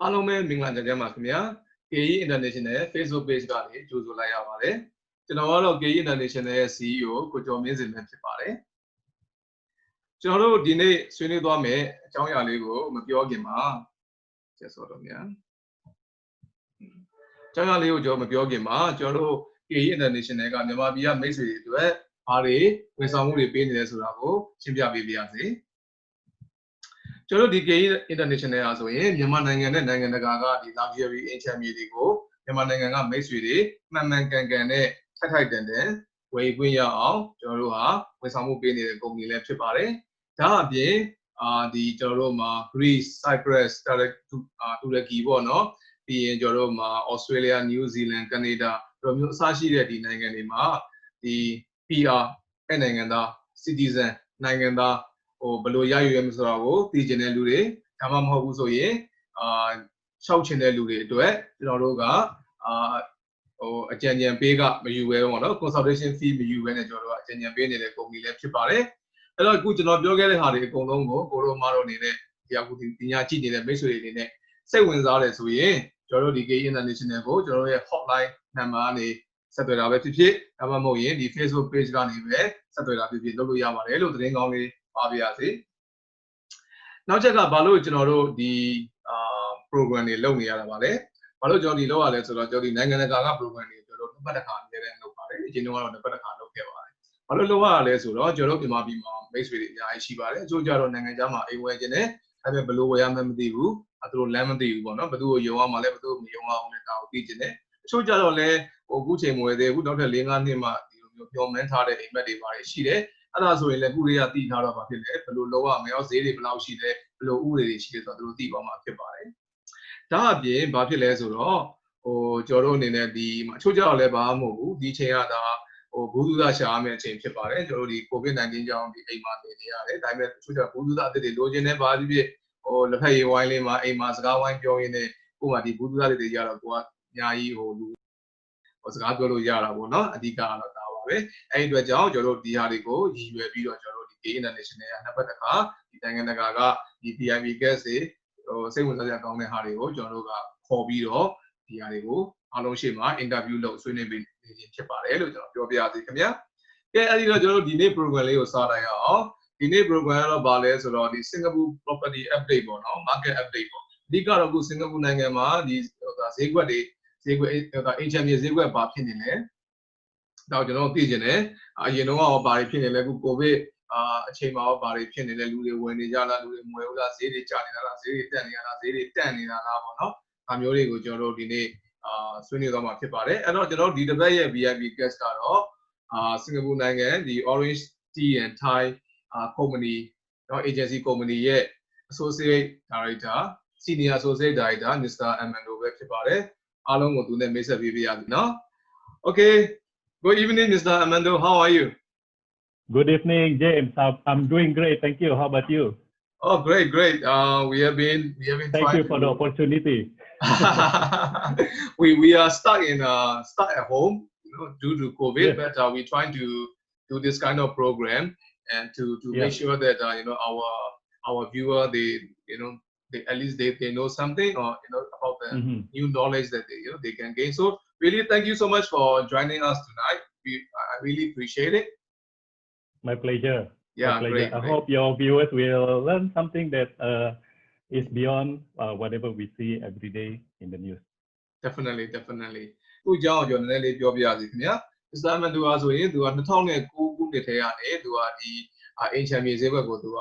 အားလုံးပဲမင်္ဂလာကြပါခင်ဗျာ K.A.E International Facebook page ကနေကြိုဆိုလိုက်ရပါတယ်ကျွန်တော်ကတော့ K.A.E International ရဲ့ CEO ကိုကျော်မင်းစင်ပဲဖြစ်ပါတယ်ကျွန်တော်တို့ဒီနေ့ဆွေးနွေးသွားမယ်အကြောင်းအရာလေးကိုမပြောခင်မှာဆက်စောတော့များအကြောင်းအရာလေးကိုကျွန်တော်မပြောခင်မှာကျွန်တော်တို့ K.A.E International ကမြန်မာပြည်ကမိတ်ဆွေတွေအတွက်ဘာတွေဝန်ဆောင်မှုတွေပေးနေလဲဆိုတာကိုရှင်းပြပေးပါရစေကျွန်တော်ဒီ K.A.E International အားဆိုရင်မြန်မာနိုင်ငံနဲ့နိုင်ငံတကာကဒီ luxury အင်ချမ်းမြေတွေကိုမြန်မာနိုင်ငံကမိတ်ဆွေတွေမှန်မှန်ကန်ကန်နဲ့ထိုက်တန်ဝယ်ခွင့်ရအောင်ကျွန်တော်တို့ဟာဝန်ဆောင်မှုပေးနေတဲ့ကုမ္ပဏီလည်းဖြစ်ပါတယ်။ဒါအပြင်ဒီကျွန်တော်တို့မှာ Greece, Cyprus, Turkey ပေါ့နော်။ပြီးရင်ကျွန်တော်တို့မှာ Australia, New Zealand, Canada တို့မျိုးအစရှိတဲ့ဒီနိုင်ငံတွေမှာဒီ PR အဲ့နိုင်ငံသား citizen နိုင်ငံသားဘယ်လိုရယူရမလဲဆိုတာကိုသိကျင်တဲ့လူတွေဒါမှမဟုတ်ဘူးဆိုရင်ရှောက်ချင်တဲ့လူတွေအတွက်ကျွန်တော်တို့ကအကြံဉာဏ်ပေးကမယူဘဲပေါ့နော် consultation fee မယူဘဲနဲ့ကျွန်တော်တို့ကအကြံဉာဏ်ပေးနေတဲ့ကုမ္ပဏီလည်းဖြစ်ပါတယ်အဲ့တော့အခုကျွန်တော်ပြောခဲ့တဲ့ဟာတွေအကုန်လုံးကိုကိုတို့မတော်နေတဲ့ဒီအခုဒီညာကြည့်နေတဲ့မိတ်ဆွေတွေအနေနဲ့စိတ်ဝင်စားတယ်ဆိုရင်ကျွန်တော်တို့ဒီ K.A.E International ကိုကျွန်တော်တို့ရဲ့ hotline number ကနေဆက်သွယ်တာပဲဖြစ်ဖြစ်ဒါမှမဟုတ်ရင်ဒီ Facebook page ကနေပဲဆက်သွယ်တာဖြစ်ဖြစ်လုပ်လို့ရပါတယ်လို့သတင်းကောင်းလေးပါပြရစေနောက်ချက်ကဘာလို့ကျွန်တော်တို့ဒီ program တွေလုပ်နေရတာပါလဲဘာလို့ကျွန်တော်ဒီလုပ်ရလဲဆိုတော့ကျွန်တော်ဒီနိုင်ငံတကာက program တွေကျွန်တော်တို့တစ်ပတ်တစ်ခါအများနဲ့လုပ်ပါတယ်အရင်တုန်းကတော့တစ်ပတ်တစ်ခါလုပ်ခဲ့ပါတယ်ဘာလို့လုပ်ရလဲဆိုတော့ကျွန်တော်တို့မြန်မာပြည်မှာမိတ်ဆွေတွေအများကြီးရှိပါတယ်အချို့ကြတော့နိုင်ငံခြားမှာအိမ်ဝယ်ခြင်းနဲ့ဒါပေမဲ့ဘယ်လိုဝယ်ရမှန်းမသိဘူးသူတို့လမ်းမသိဘူးပေါ့နော်ဘယ်သူကိုယုံရမှာလဲဘယ်သူကိုမယုံအောင်လဲဒါကိုသိခြင်းနဲ့အချို့ကြတော့လဲအခုချိန်မဝယ်သေးဘူးနောက်ထပ်၄-၅နှစ်မှဒီလိုမျိုးပြောင်းမှန်းထားတဲ့အိမ်မက်တွေပါတယ်ရှိတယ်အဲ့ဒါဆိုရင်လည်းခုလေးကတည်ထားတော့ပါဖြစ်တယ်ဘယ်လိုလုပ်ရမလဲဈေးတွေဘယ်လောက်ရှိလဲဘယ်လိုဥပဒေတွေရှိလဲဆိုတော့သူတို့သိသွားမှာဖြစ်ပါတယ်ဒါအပြင်ဘာဖြစ်လဲဆိုတော့ကျွန်တော်တို့အနေနဲ့ဒီအချို့ကြတော့လည်းဘာမှမဟုတ်ဘူးဒီချိန်ကဒါဘူးသူသားရှာရမယ့်အချိန်ဖြစ်ပါတယ်ကျွန်တော်တို့ဒီ COVID-19 ကြောင့်ဒီအိမ်မှာနေရတယ်ဒါပေမဲ့အချို့ကြဘူးသူသားအသစ်တွေလိုချင်တဲ့ဘာဖြစ်ဖြစ်လက်ဖက်ရည်ဝိုင်းလေးမှာအိမ်မှာစကားဝိုင်းပြောရင်းနဲ့ကိုယ်ကဒီဘူးသူသားတွေရတော့ကိုကအများကြီးလူစကားပြောလို့ရတာပေါ့နော်အဓိကကတော့ဒါပါပဲအဲ့ဒီအတွက်ကြောင့်ကျွန်တော်တို့ဒီဟာတွေကိုရည်ရွယ်ပြီးတော့ကျွန်တော်တို့ဒီ K.A.E International ကနှစ်ပတ်တစ်ခါဒီနိုင်ငံတကာကဒီ 𝐕 တွေစိတ်ဝင်စားစရာကောင်းတဲ့ဟာတွေကိုကျွန်တော်တို့ကခေါ်ပြီးတော့ဒီဟာတွေကိုအားလုံးရှေ့မှာ interview လုပ်ဆွေးနွေးပေးနေခြင်းဖြစ်ပါတယ်လို့ကျွန်တော်ပြောပြပါသေးခင်ဗျာကဲအဲ့ဒီတော့ကျွန်တော်တို့ဒီနေ့ program လေးကိုစလိုက်ရအောင်ဒီနေ့ program ကတော့ဗာလဲဆိုတော့ဒီ Singapore property update ပေါ့နော် market update ပေါ့အဓိကတော့အခုစင်ကာပူနိုင်ငံမှာဒီဈေးကွက်တွေဈေးကွက်အင်ချမ်းမြေဈေးကွက်ဘာဖြစ်နေလဲတော့ကျွန်တော်သိကျင်တယ်အရင်တော့ဘာတွေဖြစ်နေလဲအခုကိုဗစ်အချိန်မှာဘာတွေဖြစ်နေလဲလူတွေဝင်နေကြလားလူတွေမဝယ်ဘူးလားဈေးတွေကျနေတာလားဈေးတွေတက်နေတာလားဈေးတွေတက်နေတာလားပေါ့နော်ဒါမျိုးတွေကိုကျွန်တော်တို့ဒီနေ့ဆွေးနွေးသွားမှာဖြစ်ပါတယ်အဲ့တော့ကျွန်တော်ဒီတစ်ပတ်ရဲ့ VIP guest ကတော့စင်ကာပူနိုင်ငံဒီ Orange Tea and Thai company တော့ agency company ရဲ့ associate director senior associate director Mr. Amando ပဲဖြစ်ပါတယ်အားလုံးကိုသူနဲ့မိတ်ဆက်ပေးပြရစီနော် Okay good evening Mr. Amando how are you Good evening James I'm doing great thank you how about you Oh great we have been thank you for the opportunity we are stuck at home due to COVID yes. But we're trying to do this kind of program and to yes. make sure that our viewer they they, at least they know something or about the new knowledge that they can gain. So really, thank you so much for joining us tonight. I really appreciate it. My pleasure. Yeah, my pleasure. Great. I hope your viewers will learn something that is beyond whatever we see every day in the news. Definitely. သူကြောင့်ကျွန်တော်လည်းပြောပြရစီခင်ဗျာ Mr. Amando ဆိုရင်သူက2009ခုနှစ်ထဲကနေသူကဒီအင်ချမ်းမြေဈေးဘက်ကိုသူက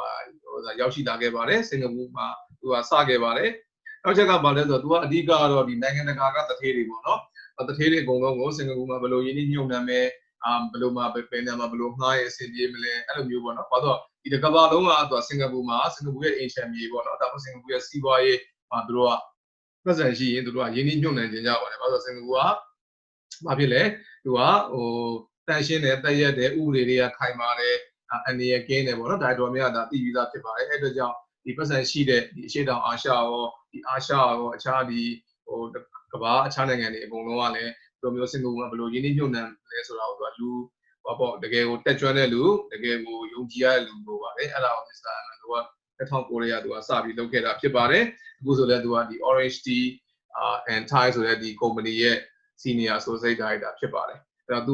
ရောက်ရှိလာခဲ့ပါတယ်စင်ကာပူမှာသူကစခဲ့ပါတယ်နောက်ချက်ကဘာလဲဆိုတော့သူကအဓိကတော့ဒီနိုင်ငံတကာကတထေးတွေပေါ့နော်တထေးတွေအကုန်လုံးကိုစင်ကာပူမှာဘယ်လိုရင်းနှီးမြှုပ်နှံမယ်ဘယ်လိုမှပဲနေမှာဘယ်လိုငှားရအဆင်ပြေမလဲအဲ့လိုမျိုးပေါ့နော်ဘာလို့ဒီတစ်ကမ္ဘာလုံးကသူကစင်ကာပူရဲ့အင်ချမ်းမြေပေါ့နော်ဒါပေမဲ့စင်ကာပူရဲ့စီးပွားရေးသူတို့ကပတ်စံရှိရင်သူတို့ကရင်းနှီးမြှုပ်နှံခြင်းကြပါတယ်ဘာလို့စင်ကာပူကဘာဖြစ်လဲသူကတန်ရှင်းတယ်တက်ရက်တယ်ဥပဒေတွေကခိုင်မာတယ်အနေရကင်းတယ်ပေါ့နော်ဒါတော်များဒါသိပြီးသားဖြစ်ပါတယ်အဲ့အတွက်ကြောင့်ဒီပတ်စံရှိတဲ့ဒီအရှေ့တောင်အာရှရောဒီအာရှရောအခြားဒီကမ္ဘာအခြားနိုင်ငံတွေအကုန်လုံးကလည်းဒီလိုမျိုးစင်ကာပူမှာဘယ်လိုရင်းနှီးမြှုပ်နှံလဲဆိုတာကိုသူကလူပေါ့တကယ်ကိုတက်ကြွတဲ့လူတကယ်ကိုယုံကြည်ရတဲ့လူလို့ပါတယ်အဲ့ဒါကို Mr. Amando က 2009သူကစပြီးလုပ်ခဲ့တာဖြစ်ပါတယ်အခုဆိုလည်းသူကဒီ Orange Tea and Thai ဆိုတဲ့ဒီ company ရဲ့ senior associate director ဖြစ်ပါတယ်အဲ့တော့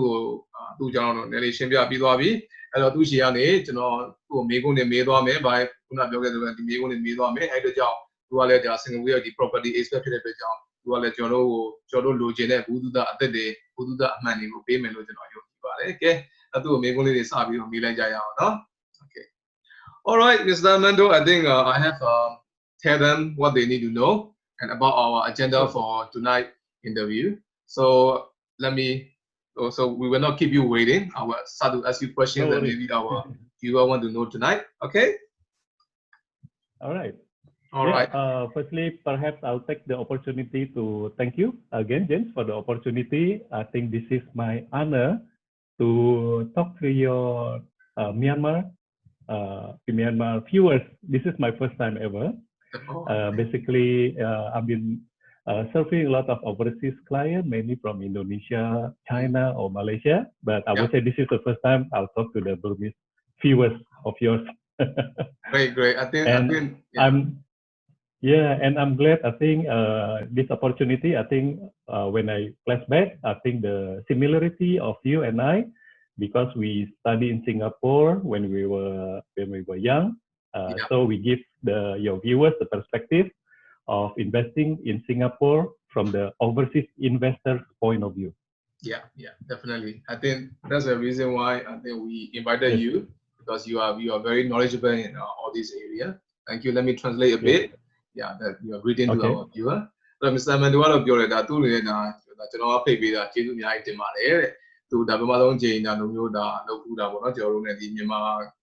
သူ့ကြောင့်တော့နည်းနည်းရှင်းပြပြီးသွားပြီအဲ့တော့သူ့ရှေ့ကနေကျွန်တော်သူ့ကိုမေးခွန်းတွေမေးသွားမယ်ဘာခုနပြောခဲ့သလိုဒီမေးခွန်းတွေမေးသွားမယ်အဲ့အတွက်ကြောင့်သူကလည်းဒါ Singapore ရဲ့ဒီ property expert ဖြစ်တဲ့အတွက်ကြောင့်သူကလည်းကျွန်တော်တို့လိုချင်တဲ့ဘူးသူသားအသက်တွေဘူးသူသားအမှန်တွေကိုပေးမယ်လို့ကျွန်တော်ယုံကြည်ပါတယ်ကဲအဲ့သူ့ကိုမေးခွန်းလေးတွေစပြီးတော့မေးလိုက်ကြရအောင်နော် Okay all right Mr. Mando I think I have tell them what they need to know and about our agenda for tonight interview so let me so we will not keep you waiting I will start to ask you questions that maybe our viewer want to know tonight okay all right all right firstly perhaps I'll take the opportunity to thank you again James for the opportunity I think this is my honor to talk to your Myanmar viewers this is my first time ever basically I've been serving a lot of overseas clients, mainly from Indonesia, China, or Malaysia. But I would say this is the first time I'll talk to the Burmese viewers of yours. Great. I think I'm glad. I think this opportunity. I think when I flashback, I think the similarity of you and I, because we studied in Singapore when we were young. So we give your viewers the perspective of investing in Singapore from the overseas investor's point of view. Yeah, definitely. I think that's the reason why I think we invited you because you are very knowledgeable in all these areas. Thank you. Let me translate a bit. Yeah, that you are greeting to our viewer. So Mr. Mando ကတော့ပြောရတာသူ့အနေနဲ့ဒါကျွန်တော်ဖိတ်ပေးတာကျေးဇူးအများကြီးတင်ပါတယ်တဲ့သူဒါပထမဆုံးချိန်တာလိုမျိုးဒါလုပ်ခုတာပေါ့နော်ကျွန်တော်တို့ ਨੇ ဒီမြန်မာ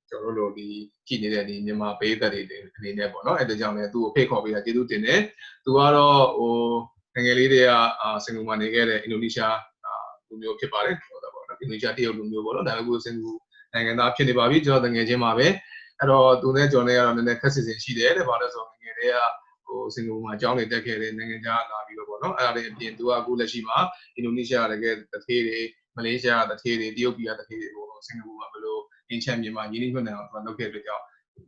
ကျွန်တော်တို့လိုဒီကြည့်နေတဲ့ဒီမြန်မာပေးသက်တွေအနေနဲ့ပေါ့နော်အဲ့ဒါကြောင့်လည်းသူ့ကိုဖိတ်ခေါ်ပေးတာကျေးဇူးတင်တယ်သူကတော့ဟိုငယ်လေးတွေကစင်ကာပူမှာနေခဲ့တဲ့အင်ဒိုနီးရှားလူမျိုးဖြစ်ပါတယ်ဟုတ်တယ်ပေါ့နော်အင်ဒိုနီးရှားတရုတ်လူမျိုးပေါ့နော်ဒါပေမဲ့စင်ကာပူနိုင်ငံသားဖြစ်နေပါပြီကျွန်တော်ငယ်ချင်းပါပဲအဲ့တော့သူနဲ့ကျွန်တော်နဲ့ကတော့နည်းနည်းခက်စစ်စစ်ရှိတယ်တဲ့ဘာလို့ဆိုငယ်တွေကဟိုစင်ကာပူမှာအကြောင်းတွေတက်ခဲ့တဲ့နိုင်ငံခြားလာပြီးတော့ပေါ့နော်အဲ့ဒါလေးအပြင်သူကအခုလက်ရှိမှာအင်ဒိုနီးရှားကလည်းတထေးတွေမလေးရှားကတထေးတွေတရုတ်ပြည်ကတထေးတွေပေါ့စင်ကာပူမှာဘယ်လိုအင်ချမ်းမြန်မာရင်းနှီးမြှုပ်နှံအောင်လုပ်ခဲ့တဲ့ကြောင့်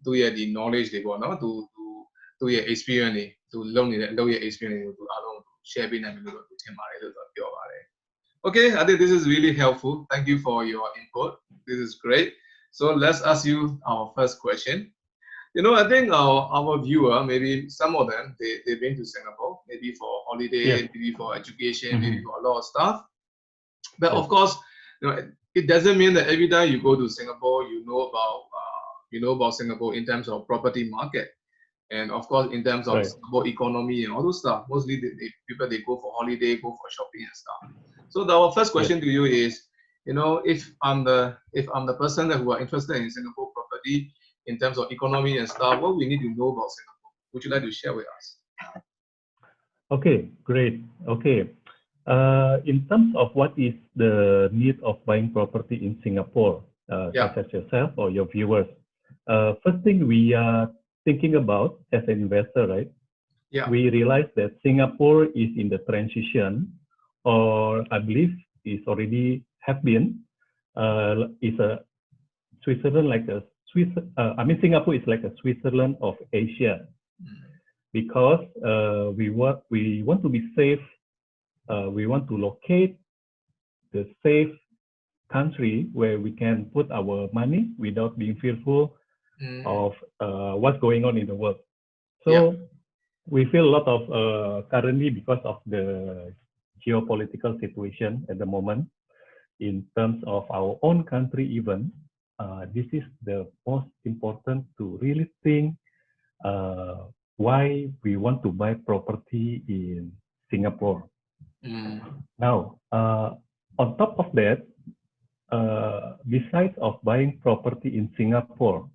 သူ့ရဲ့ဒီ knowledge တွေပေါ့နော်သူ့ရဲ့ experience တွေသူလုပ်နေတဲ့အလုပ်ရဲ့ experience တွေကိုသူအားလုံး share ပေးနိုင်ပြီလို့သူထင်ပါတယ်လို့ပြောပါတယ် Okay I think this is really helpful thank you for your input this is great so let's ask you our first question you know I think our viewer maybe some of them they've been to Singapore maybe for holiday maybe for education maybe for a lot of stuff but of course you know it doesn't mean that every time you go to Singapore you know about Singapore in terms of property market and of course in terms of Singapore economy and all those stuff mostly people they go for holiday go for shopping and stuff so our first question to you is you know if I'm the person who are interested in Singapore property in terms of economy and stuff what we need to know about Singapore would you like to share with us okay great okay in terms of what is the need of buying property in Singapore, such as yourself or your viewers, first thing we are thinking about as an investor, right? Yeah. We realize that Singapore is in the transition, or I believe is already have been, is a Switzerland like a Swiss. Singapore is like a Switzerland of Asia, because we want to be safe. We want to locate the safe country where we can put our money without being fearful of what's going on in the world. So we feel a lot of currently because of the geopolitical situation at the moment in terms of our own country even, this is the most important to really think why we want to buy property in Singapore. Now, on top of that, besides of buying property in Singapore,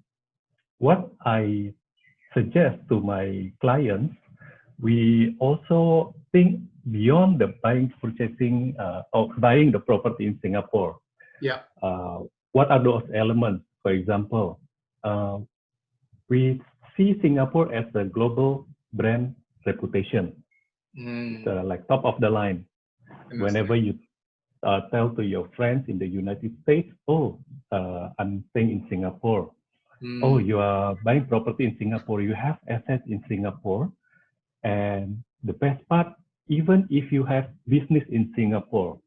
what I suggest to my clients, we also think beyond the purchasing or buying the property in Singapore. Yeah. What are those elements? For example, we see Singapore as a global brand reputation. Like top of the line. Whenever you tell to your friends in the United States, I'm staying in Singapore. oh, you are buying property in Singapore, you have assets in Singapore, and the best part, even if you have business in Singapore,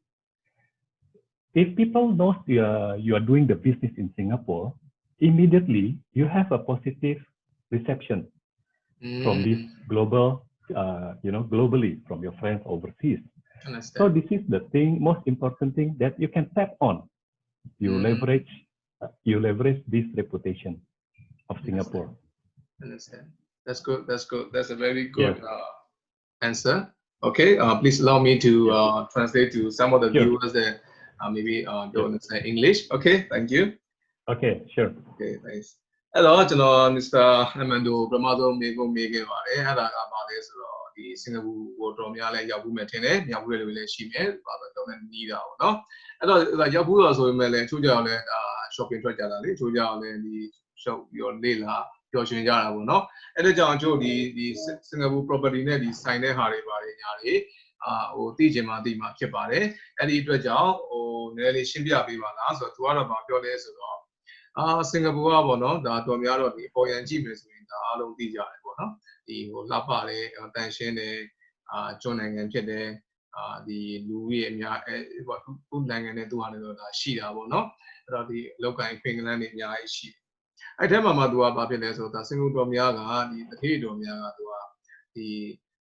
if people know you are doing the business in Singapore, immediately you have a positive reception from this global, globally from your friends overseas. So this is the most important thing that you can tap on. You leverage this reputation of Singapore. Understand. That's good. That's good. That's a very good answer. Okay. Please allow me to translate to some of the viewers that maybe don't understand English. Okay. Thank you. Okay. Sure. Okay. Thanks. Hello, Mr. Amando, Bramado, Mego, Mego, Ada, the Singapore water, Miala, Yabu Metene, Yabu relationship, but don't need out. No, I thought like Yabu also Mele, Tuja, shopping to Jalali, Tuja, the show your Lila, your Shinjara, no, and the John Joe, the Singapore property, the sign a Harry Bari, or DJ Madima Kepare, and the Dredja, or nearly Shimbia Bivana, so to one about your days ago. Singapore ပေါ့နော်ဒါတော်များတော့ဒီပေါ်ရန်ကြည့်မယ်ဆိုရင်ဒါအားလုံးသိကြတယ်ပေါ့နော်ဒီဟိုလှပတယ်တန်ရှင်းတယ်ကျွန်းနိုင်ငံဖြစ်တယ်ဒီလူကြီးအများပေါ့သူ့နိုင်ငံနဲ့သူ့ဟာလည်းတော့ဒါရှိတာပေါ့နော်အဲ့တော့ဒီလောက်ကိုင်းဖင်ကလန်တွေအများကြီးရှိအဲ့ထဲမှာသူကဘာဖြစ်လဲဆိုတော့ဒါစင်ကာပူတော်များကဒီတတိတော်များကသူကဒီ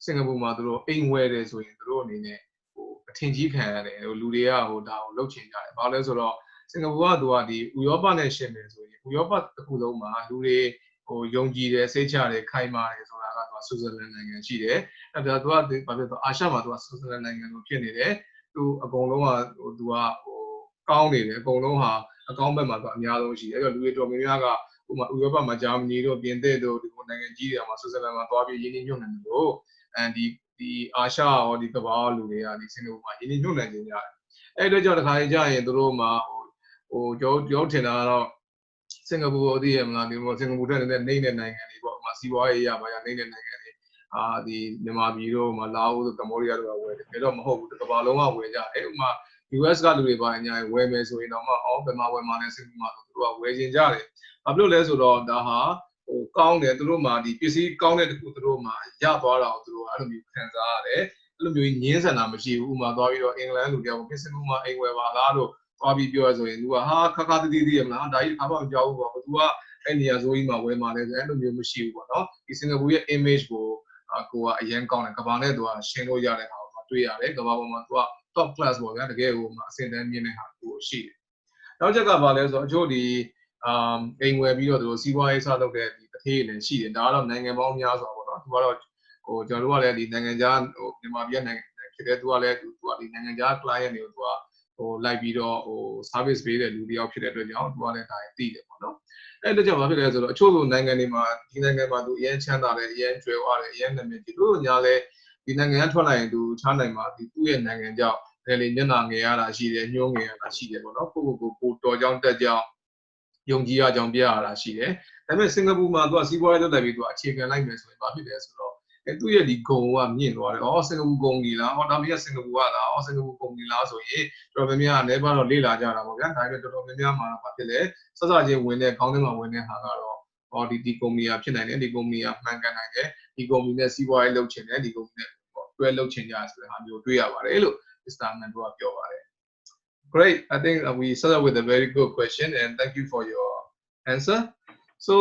စင်ကာပူမှာသူတို့အိမ်ဝဲတယ်ဆိုရင်သူတို့အနေနဲ့ဟိုအထင်ကြီးခံရတယ်ဟိုလူတွေကဟိုဒါကိုလှုပ်ချင်ကြတယ်ဘာလဲဆိုတော့စင်ကာပူကသူကဒီဥရောပနဲ့ရှင်တယ်ဆိုရင်ဥရောပတစ်ခုလုံးမှာလူတွေဟိုယုံကြည်တယ်စိတ်ချတယ်ခိုင်မာတယ်ဆိုတာကသူကဆွစ်ဇာလန်နိုင်ငံရှိတယ်အဲ့ဒါသူကဘာဖြစ်တော့အာရှမှာသူကဆွစ်ဇာလန်နိုင်ငံလိုဖြစ်နေတယ်သူအကုန်လုံးကဟိုသူကဟိုကောင်းနေတယ်အကုန်လုံးဟာအကောင်းဘက်မှာသူအများဆုံးရှိတယ်အဲ့တော့လူတွေတော်များများကဟိုမှာဥရောပမှာဂျာမနီတို့ပြင်သစ်တို့ဒီနိုင်ငံကြီးတွေမှာဆွစ်ဇာလန်မှာသွားပြီးရင်းနှီးမြှုပ်နှံတယ်လို့ဒီအာရှရောဒီကမ္ဘာလူတွေကဒီစင်ကာပူမှာရင်းနှီးမြှုပ်နှံနေကြတယ်အဲ့အတွက်ကြောင့်တစ်ခါကြရင်သူတို့မှာဟိုကျောင်းထင်တာတော့စင်ကာပူကိုသိရမလားဒီမှာစင်ကာပူထက်နေတဲ့နေတဲ့နိုင်ငံတွေပေါ့မှာစီးပွားရေးရပါရနေတဲ့နိုင်ငံတွေဒီမြန်မာပြည်တို့မှာလာအိုတို့ကမ္ဘောဒီးယားတို့ကဝယ်တယ်ဒါတော့မဟုတ်ဘူးတစ်ကမ္ဘာလုံးကဝယ်ကြတယ်ဥပမာ US ကလူတွေပါအညာဝယ်မယ်ဆိုရင်တော့မှဘယ်မှာဝယ်မှာလဲစင်ကာပူမှာသူတို့ကဝယ်ကျင်ကြတယ်ဘာဖြစ်လို့လဲဆိုတော့ဒါဟာဟိုကောင်းတယ်သူတို့မှာဒီပစ္စည်းကောင်းတဲ့တခုသူတို့မှာရသွားတာကိုသူတို့အဲ့လိုမျိုးခံစားရတယ်အဲ့လိုမျိုးငင်းဆန်တာမရှိဘူးဥပမာသွားပြီးတော့အင်္ဂလန်လူတယောက်စင်ကာပူမှာအိမ်ဝယ်ပါလားလို့သွားပြီးပြောရဆိုရင်သူကဟာခါတည်ရမလားဒါကြီးဘာမှမကြောက်ဘူးပေါ့သူကအဲ့နေရာဆိုကြီးမှာဝယ်မှာလဲဆိုအဲ့လိုမျိုးမရှိဘူးပေါ့နော်ဒီစင်ကာပူရဲ့ image ကိုကအရင်ကောင်းတယ်ကဘာနဲ့သူကရှင်းလို့ရတဲ့ဟာကိုတွေ့ရတယ်ကဘာပေါ်မှာသူက top class ပေါ့ဗျာတကယ်ဟိုမှာအစင်တန်းမြင့်တဲ့ဟာကိုရှိတယ်နောက်ချက်ကဘာလဲဆိုတော့အချို့ဒီအိမ်ဝယ်ပြီးတော့သူတို့စီးပွားရေးစလုပ်တဲ့ဒီတစ်ထေးလည်းရှိတယ်ဒါကတော့နိုင်ငံပေါင်းများစွာပေါ့နော်သူကတော့ဟိုကျွန်တော်တို့ကလည်းဒီနိုင်ငံခြားဟိုမြန်မာပြည်နိုင်ငံဖြစ်တဲ့သူကလည်းသူကဒီနိုင်ငံခြား client တွေကိုသူကဟိုလိုက်ပြီးတော့ဟို service ပေးတဲ့လူတယောက်ဖြစ်တဲ့အတွက်ကြောင့်သူကလည်းဒါသိတယ်ပေါ့နော်အဲ့ဒါကြောင့်ဘာဖြစ်လဲဆိုတော့အချို့နိုင်ငံတွေမှာဒီနိုင်ငံမှာသူအရင်ချမ်းသာတယ်အရင်ကျွဲဝါတယ်အရင်နာမည်ကြီးတို့ညာလဲဒီနိုင်ငံကထွက်လာရင်သူချားနိုင်မှာဒီသူ့ရဲ့နိုင်ငံကြောင့်လည်းလေမျက်နှာငယ်ရတာရှိတယ်ညှိုးငယ်ရတာရှိတယ်ပေါ့နော်ကိုတော်ကြောင့်တက်ကြောင့်ယုံကြည်ရကြောင်းပြရတာရှိတယ်ဒါပေမဲ့စင်ကာပူမှာသူကစီးပွားရေးလုပ်လိုက်ပြီးသူကအခြေခံလိုက်မယ်ဆိုရင်ဘာဖြစ်လဲဆိုတော့သူ့ရဲ့ဒီဂုံကမြင့်သွားတယ်။စင်ကာပူဂုံကြီးလား။ဒါမျိုးစင်ကာပူကလား။စင်ကာပူဂုံကြီးလားဆိုရင်တော်တော်များများလည်းပါတော့လေ့လာကြတာပေါ့ဗျာ။ဒါပေမဲ့တော်တော်များများမှာဘာဖြစ်လဲ။စစချင်းဝင်တဲ့ခေါင်းထဲမှာဝင်တဲ့ဟာကတော့ဒီကုမ္ပဏီကဖြစ်နိုင်တယ်။ဒီကုမ္ပဏီကမှန်ကန်နိုင်တယ်။ဒီကုမ္ပဏီနဲ့စီးပွားရေးလုပ်ချင်တယ်။ဒီကုမ္ပဏီနဲ့တွဲလုပ်ချင်ကြဆိုတဲ့ဟာမျိုးတွေ့ရပါတယ်လို့ Mr. Amando ကပြောပါတယ်။ Great. I think we started with a very good question and thank you for your answer. So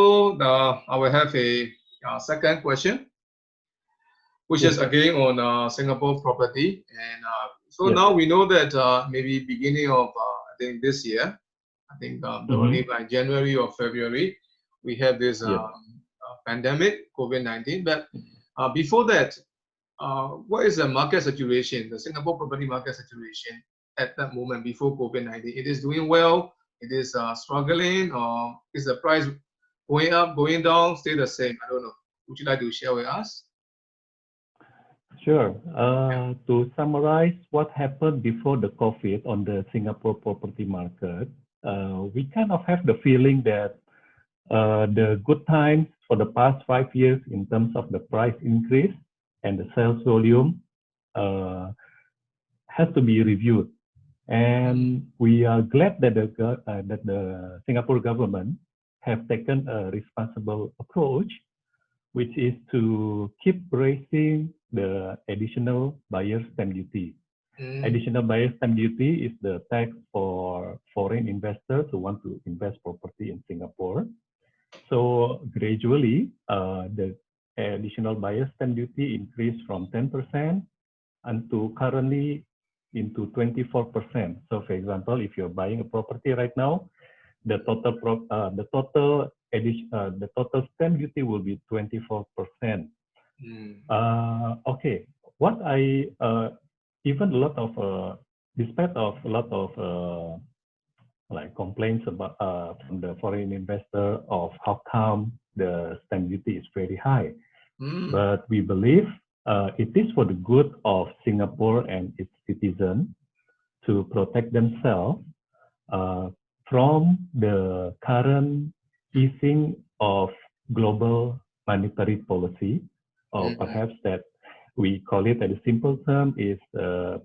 I will have a second question. Which is again on Singapore property, and so now we know that maybe beginning of I think this year, I think probably by January or February, we have this pandemic, COVID-19. But before that, what is the market situation, the Singapore property market situation at that moment before COVID-19? It is doing well, it is struggling, or is the price going up, going down, stay the same? I don't know. Would you like to share with us? Sure. To summarize what happened before the COVID on the Singapore property market, we kind of have the feeling that the good times for the past 5 years in terms of the price increase and the sales volume has to be reviewed. And we are glad that the Singapore government have taken a responsible approach, which is to keep raising the additional buyer stamp duty. Additional buyer stamp duty is the tax for foreign investors who want to invest property in Singapore. So gradually, the additional buyer stamp duty increased from 10% to currently into 24%. So for example, if you're buying a property right now, the total stamp duty will be 24%. Okay, what I even a lot of despite of a lot of like complaints about from the foreign investor of how come the stamp duty is very high, but we believe it is for the good of Singapore and its citizens to protect themselves from the current easing of global monetary policy, or perhaps that we call it at a simple term is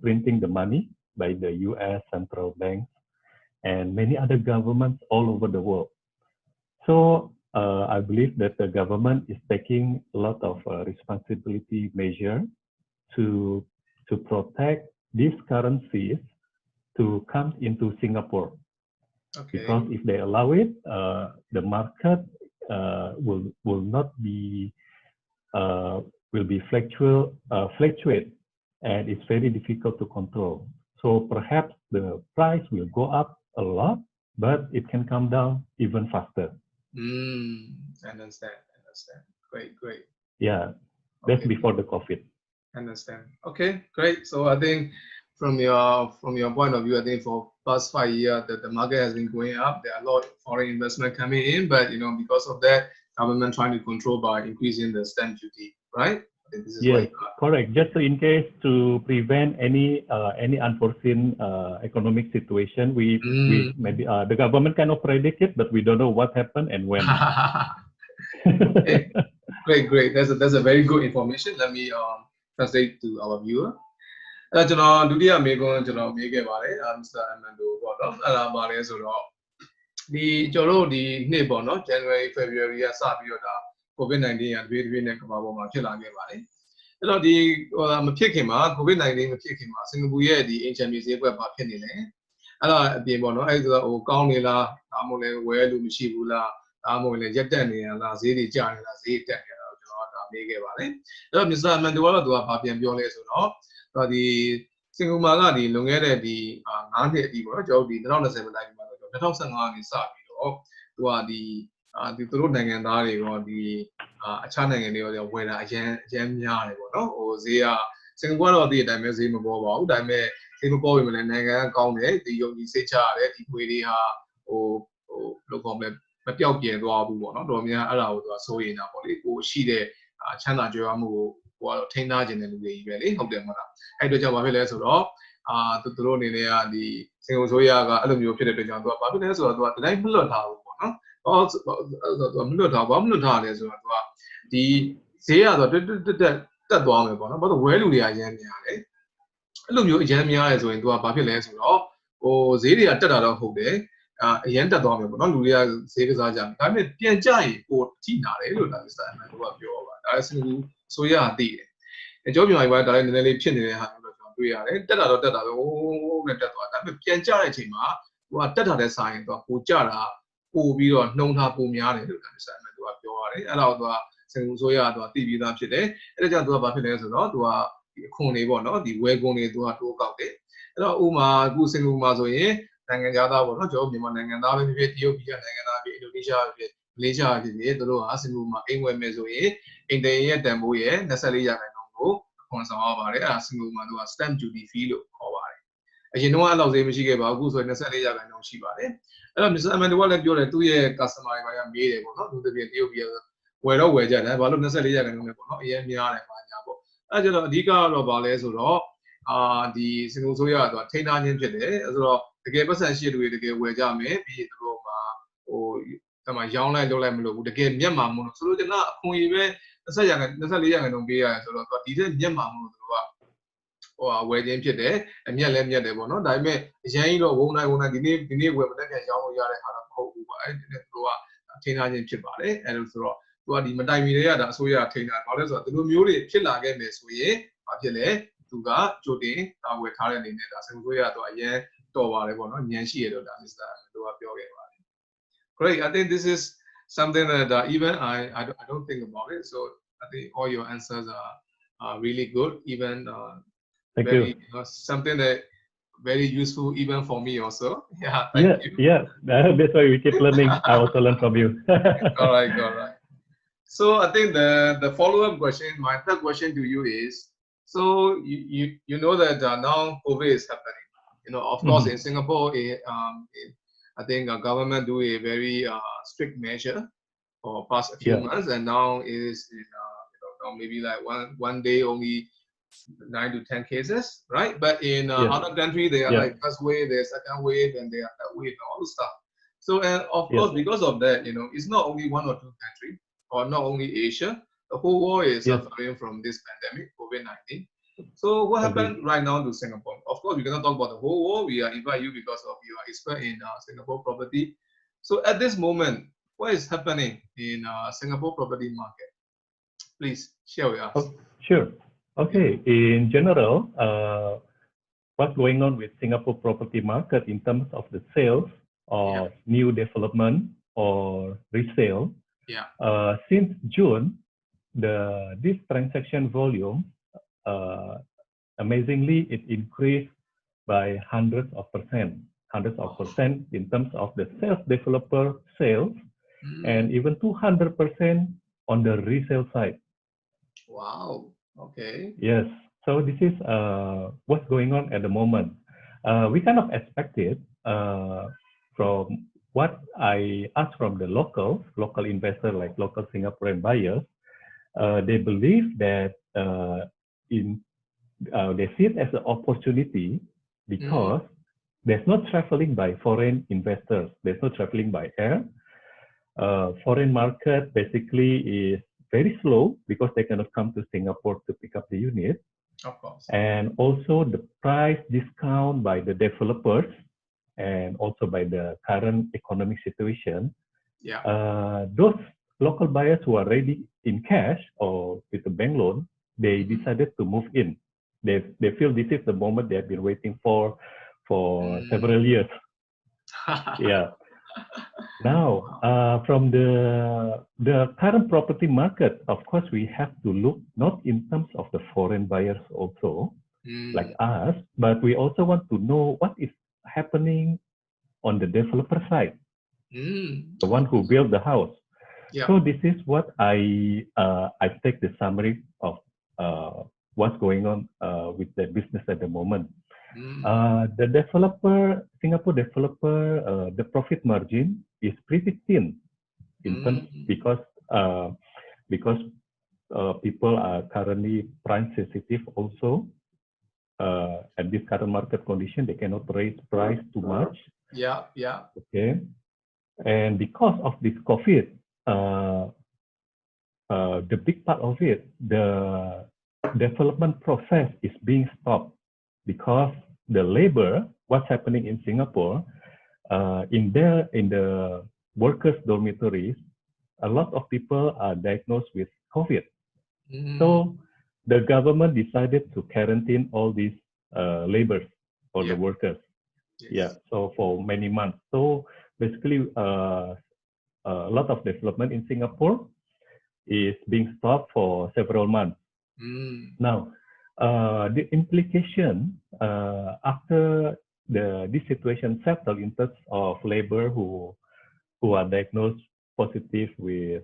printing the money by the U.S. central bank and many other governments all over the world. So I believe that the government is taking a lot of responsibility measure to protect these currencies to come into Singapore. Okay. Because if they allow it, the market will not be will be fluctuate, and it's very difficult to control. So perhaps the price will go up a lot, but it can come down even faster. Understand. Great. Yeah, that's before the COVID. Understand. Okay, great. So I think from your point of view, I think for past 5 years that the market has been going up. There are a lot of foreign investment coming in, but because of that, government trying to control by increasing the stamp duty, right? I think this is yes, correct. Just in case to prevent any unforeseen economic situation, we maybe the government cannot predict it, but we don't know what happened and when. Okay. Great. That's a very good information. Let me translate to our viewer. ကျွန်တော်ဒုတိယမေးခွန်းကျွန်တော်မေးခဲ့ပါတယ် Mr. Amando ပေါ့နော်အဲ့ဒါပါလဲဆိုတော့ဒီကျွန်တော်တို့ဒီနှစ်ပေါ့နော် January February ကစပြီးတော့ဒါ COVID-19 ကတပြေးနဲ့ကမ္ဘာပေါ်မှာဖြစ်လာခဲ့ပါတယ်အဲ့တော့ဒီမဖြစ်ခင်မှာ COVID-19 မဖြစ်ခင်မှာစင်ကာပူရဲ့ဒီအင်ချန်ပီယံဈေးကွက်မှာဖြစ်နေတယ်အဲ့ဒါအပြင်ပေါ့နော်အဲ့ဒါဟိုကောင်းနေလားဒါမှမဟုတ်လဲဝယ်လို့မရှိဘူးလားဒါမှမဟုတ်လဲရက်တက်နေလားဈေးတွေကျနေလားဈေးတက်နေလားကျွန်တော်ကဒါမေးခဲ့ပါတယ်အဲ့တော့ Mr. Amando ကတော့သူကဘာပြန်ပြောလဲဆိုတော့ဒီစင်ကာပူမှာကဒီလွန်ခဲ့တဲ့ဒီ9နှစ်အထိပေါ့နော်ကျွန်တော်ဒီ2020မှာတိုင်းမှာဆိုတော့2015ကနေစပြီးတော့သူကဒီသူတို့နိုင်ငံသားတွေရောဒီအခြားနိုင်ငံတွေရောဝယ်တာအရင်များတယ်ပေါ့နော်ဟိုဈေးကစင်ကာပူကတော့ဒီအတိုင်းပဲဈေးမပေါ်ပါဘူးဒါပေမဲ့ဈေးမပေါ်ပြီမလဲနိုင်ငံကကောင်းတယ်ဒီယုံကြည်စိတ်ချရတယ်ဒီငွေတွေဟာဟိုလို့ခေါ်မလဲမပြောက်ပြဲသွားဘူးပေါ့နော်တော်များအဲ့ဒါကိုသူကစိုးရိမ်တာပေါ့လေကိုရှိတဲ့ချမ်းသာကြွယ်ဝမှုကိုဟိုထိန်းထားခြင်းတဲ့လူတွေကြီးပဲလေဟုတ်တယ်မဟုတ်လားအဲ့အတွက်ကြောင့်ဘာဖြစ်လဲဆိုတော့သူတို့အနေနဲ့ကဒီစင်ကာပူဆိုရကအဲ့လိုမျိုးဖြစ်တဲ့အတွက်ကြောင့်သူကဘာဖြစ်လဲဆိုတော့သူကတတိုင်းမလွတ်ထားဘူးပေါ့နော်သူကမလွတ်ထားဘာမလွတ်ထားလဲဆိုတော့သူကဒီဈေးရဆိုတက်သွားမယ်ပေါ့နော်ဘာလို့ဝဲလူတွေကရမ်းများတယ်အဲ့လိုမျိုးအရမ်းများတယ်ဆိုရင်သူကဘာဖြစ်လဲဆိုတော့ဟိုဈေးတွေကတက်တာတော့ဟုတ်တယ်အရန်တက်သွားမယ်ပေါ့နော်လူတွေကဈေးကစားကြတယ်ဒါပေမဲ့ပြန်ကြရင်ပိုထိနာတယ်လို့ဒါစတာအမှန်တော့ပြောပါဒါလည်းစင်ကာပူဆိုရသိတယ်အကျိုးမြန်မာပြည်ကဒါလည်းနည်းနည်းလေးဖြစ်နေတဲ့ဟာမျိုးတော့ကျွန်တော်တွေ့ရတယ်တက်တာတော့တက်တာပဲဟိုးနဲ့တက်သွားဒါပေမဲ့ပြန်ကြတဲ့အချိန်မှာဟိုကတက်တာတဲ့ဆိုင်ရင်တော့ပိုကြတာပိုပြီးတော့နှုံထားပိုများတယ်လို့ဒါစတာအမှန်တော့ပြောရတယ်အဲ့ဒါတော့စင်ကာပူဆိုရတော့သိပြီးသားဖြစ်တယ်အဲ့ဒါကြောင့်သူကဘာဖြစ်လဲဆိုတော့သူကဒီအခွန်တွေပေါ့နော်ဒီဝယ်ကုန်တွေသူကတိုးကောက်တယ်အဲ့တော့ဥမာအခုစင်ကာပူမှာဆိုရင်နိုင်ငံသားပေါ့နော်ကျွန်တော်မြန်မာနိုင်ငံသားပဲဖြစ်ဖြစ်တရုတ်ပြည်နိုင်ငံသားဖြစ်အင်ဒိုနီးရှားဖြစ်မလေးရှားဖြစ်ဖြစ်သူတို့ကစင်ကာပူမှာအိမ်ဝယ်မယ်ဆိုရင်အိမ်တရင်ရဲ့တန်ဖိုးရဲ့24%ကိုအခွန်ဆောင်ရပါတယ်အဲ့ဒါစင်ကာပူမှာသူက stamp duty fee လို့ခေါ်ပါတယ်အရင်တော့အဲ့လောက်ဈေးမရှိခဲ့ပါဘူးအခုဆိုရင်24%ရှိပါတယ်အဲ့တော့ Mr. Amando ကလည်းပြောတယ်သူ့ရဲ့ customer တွေပါမေးတယ်ပေါ့နော်သူတပြည့်တရုတ်ပြည်ဝယ်တော့ဝယ်ကြတယ်ဘာလို့24%နဲ့ပေါ့နော်အရင်များတယ်ပါညာပေါ့အဲ့ကျတော့အဓိကတော့ဘာလဲဆိုတော့ဒီစင်ကာပူဆိုရကထိန်းထားခြင်းဖြစ်တယ်ဆိုတော့တကယ်ပတ်စံရှိတဲ့လူတွေတကယ်ဝယ်ကြမယ်ပြီးရင်တို့မှာဟိုတမရောင်းလိုက်လုပ်လိုက်မလို့ဘူးတကယ်မျက်မှောင်မလို့ဆိုလို့ကျွန်တော်အခွင့်အရေးပဲ24%ပေးရတယ်ဆိုတော့ဒီတဲ့မျက်မှောင်မလို့တို့ကဟိုဝယ်ခြင်းဖြစ်တယ်အမျက်လည်းမျက်တယ်ပေါ့နော်ဒါပေမဲ့အရင်ကြီးတော့ဝုန်းတိုင်းဒီနေ့ဝယ်မတက်ပြန်ရောင်းလို့ရတဲ့ဟာတော့မဟုတ်ဘူးပါအဲ့ဒီတို့က ထိန်းထားခြင်းဖြစ်ပါတယ်အဲလိုဆိုတော့သူကဒီမတိုင်မီတွေကဒါအစိုးရထိန်းတာဘာလဲဆိုတော့ဒီလိုမျိုးတွေဖြစ်လာခဲ့မယ်ဆိုရင်ဘာဖြစ်လဲသူကကြိုတင်ကာဝယ်ထားတဲ့အနေနဲ့ဒါစင်စိုးရတော့အရင်တော်ပါတယ်ပေါ့နော်ဉာဏ်ရှိရတော့ဒါ Mr. သူကပြောခဲ့ပါတယ် Great I think this is something that even I don't think about it so I think all your answers are really good even Thank very you. Something that very useful even for me also yeah thank you yeah that's why we keep learning I also learn from you all right so I think the follow-up question my third question to you is so you know that now COVID is happening you know of course in Singapore I think our government do a very strict measure for past a few months and now is maybe like one day only 9 to 10 cases, right? But in other countries, they are like first wave, their second wave, and they are third wave, and all this stuff. So, and of course, because of that, you know, it's not only one or two countries, or not only Asia. The whole world is suffering from this pandemic, COVID-19. So, what happened right now to Singapore? Of course, we cannot talk about the whole world. We invite you because of you are expert in Singapore property. So, at this moment, what is happening in Singapore property market? Please share with us. Oh, sure. Okay, in general, what's going on with Singapore property market in terms of the sales of new development or resale? Since June, this transaction volume, amazingly, it increased by hundreds of percent in terms of the sales developer sales, and even 200% on the resale side. Wow. Okay. Yes. So this is what's going on at the moment. We kind of expected from what I asked from the local investor, like local Singaporean buyers. They believe that they see it as an opportunity because there's no traveling by foreign investors. There's no traveling by air. Foreign market basically is very slow because they cannot come to Singapore to pick up the unit. Of course. And also the price discount by the developers and also by the current economic situation. Those local buyers who are ready in cash or with a bank loan, they decided to move in. They feel this is the moment they have been waiting for several years. Now, from the current property market, of course, we have to look not in terms of the foreign buyers also, like us, but we also want to know what is happening on the developer side, the one who built the house. So this is what I take the summary of what's going on with the business at the moment. The Singapore developer, the profit margin is pretty thin in terms because people are currently price sensitive also. At this current market condition, they cannot raise price too much. Okay. And because of this COVID, the big part of it, the development process is being stopped because the labor, what's happening in Singapore, in the workers' dormitories, a lot of people are diagnosed with COVID. So the government decided to quarantine all these laborers or the workers. So for many months. So basically, a lot of development in Singapore is being stopped for several months. Now, the implication after this situation settled in terms of labor who are diagnosed positive with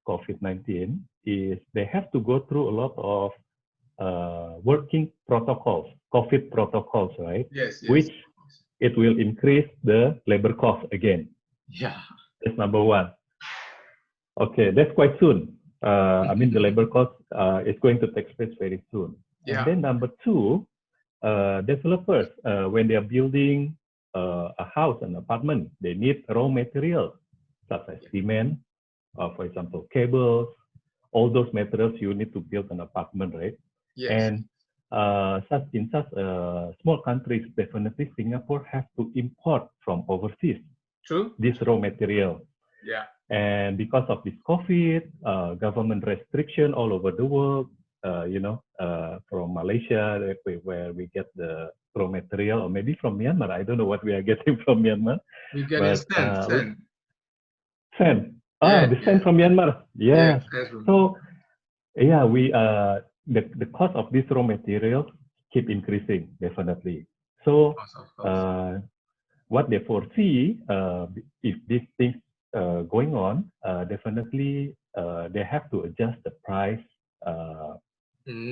COVID-19 is they have to go through a lot of working protocols, COVID protocols, right? Which it will increase the labor cost again. That's number one. Okay, that's quite soon. I mean, the labor cost is going to take place very soon. And then number two, developers, when they are building a house, an apartment, they need raw materials such as cement, for example, cables, all those materials you need to build an apartment, right? And in such small countries, definitely Singapore has to import from overseas this raw material. And because of this COVID, government restriction all over the world, from Malaysia, where we get the raw material, or maybe from Myanmar. I don't know what we are getting from Myanmar. We get sand. Sand. The sand from Myanmar. Yeah. So, yeah, the cost of this raw material keep increasing, definitely. So, what they foresee, if these things going on, definitely they have to adjust the price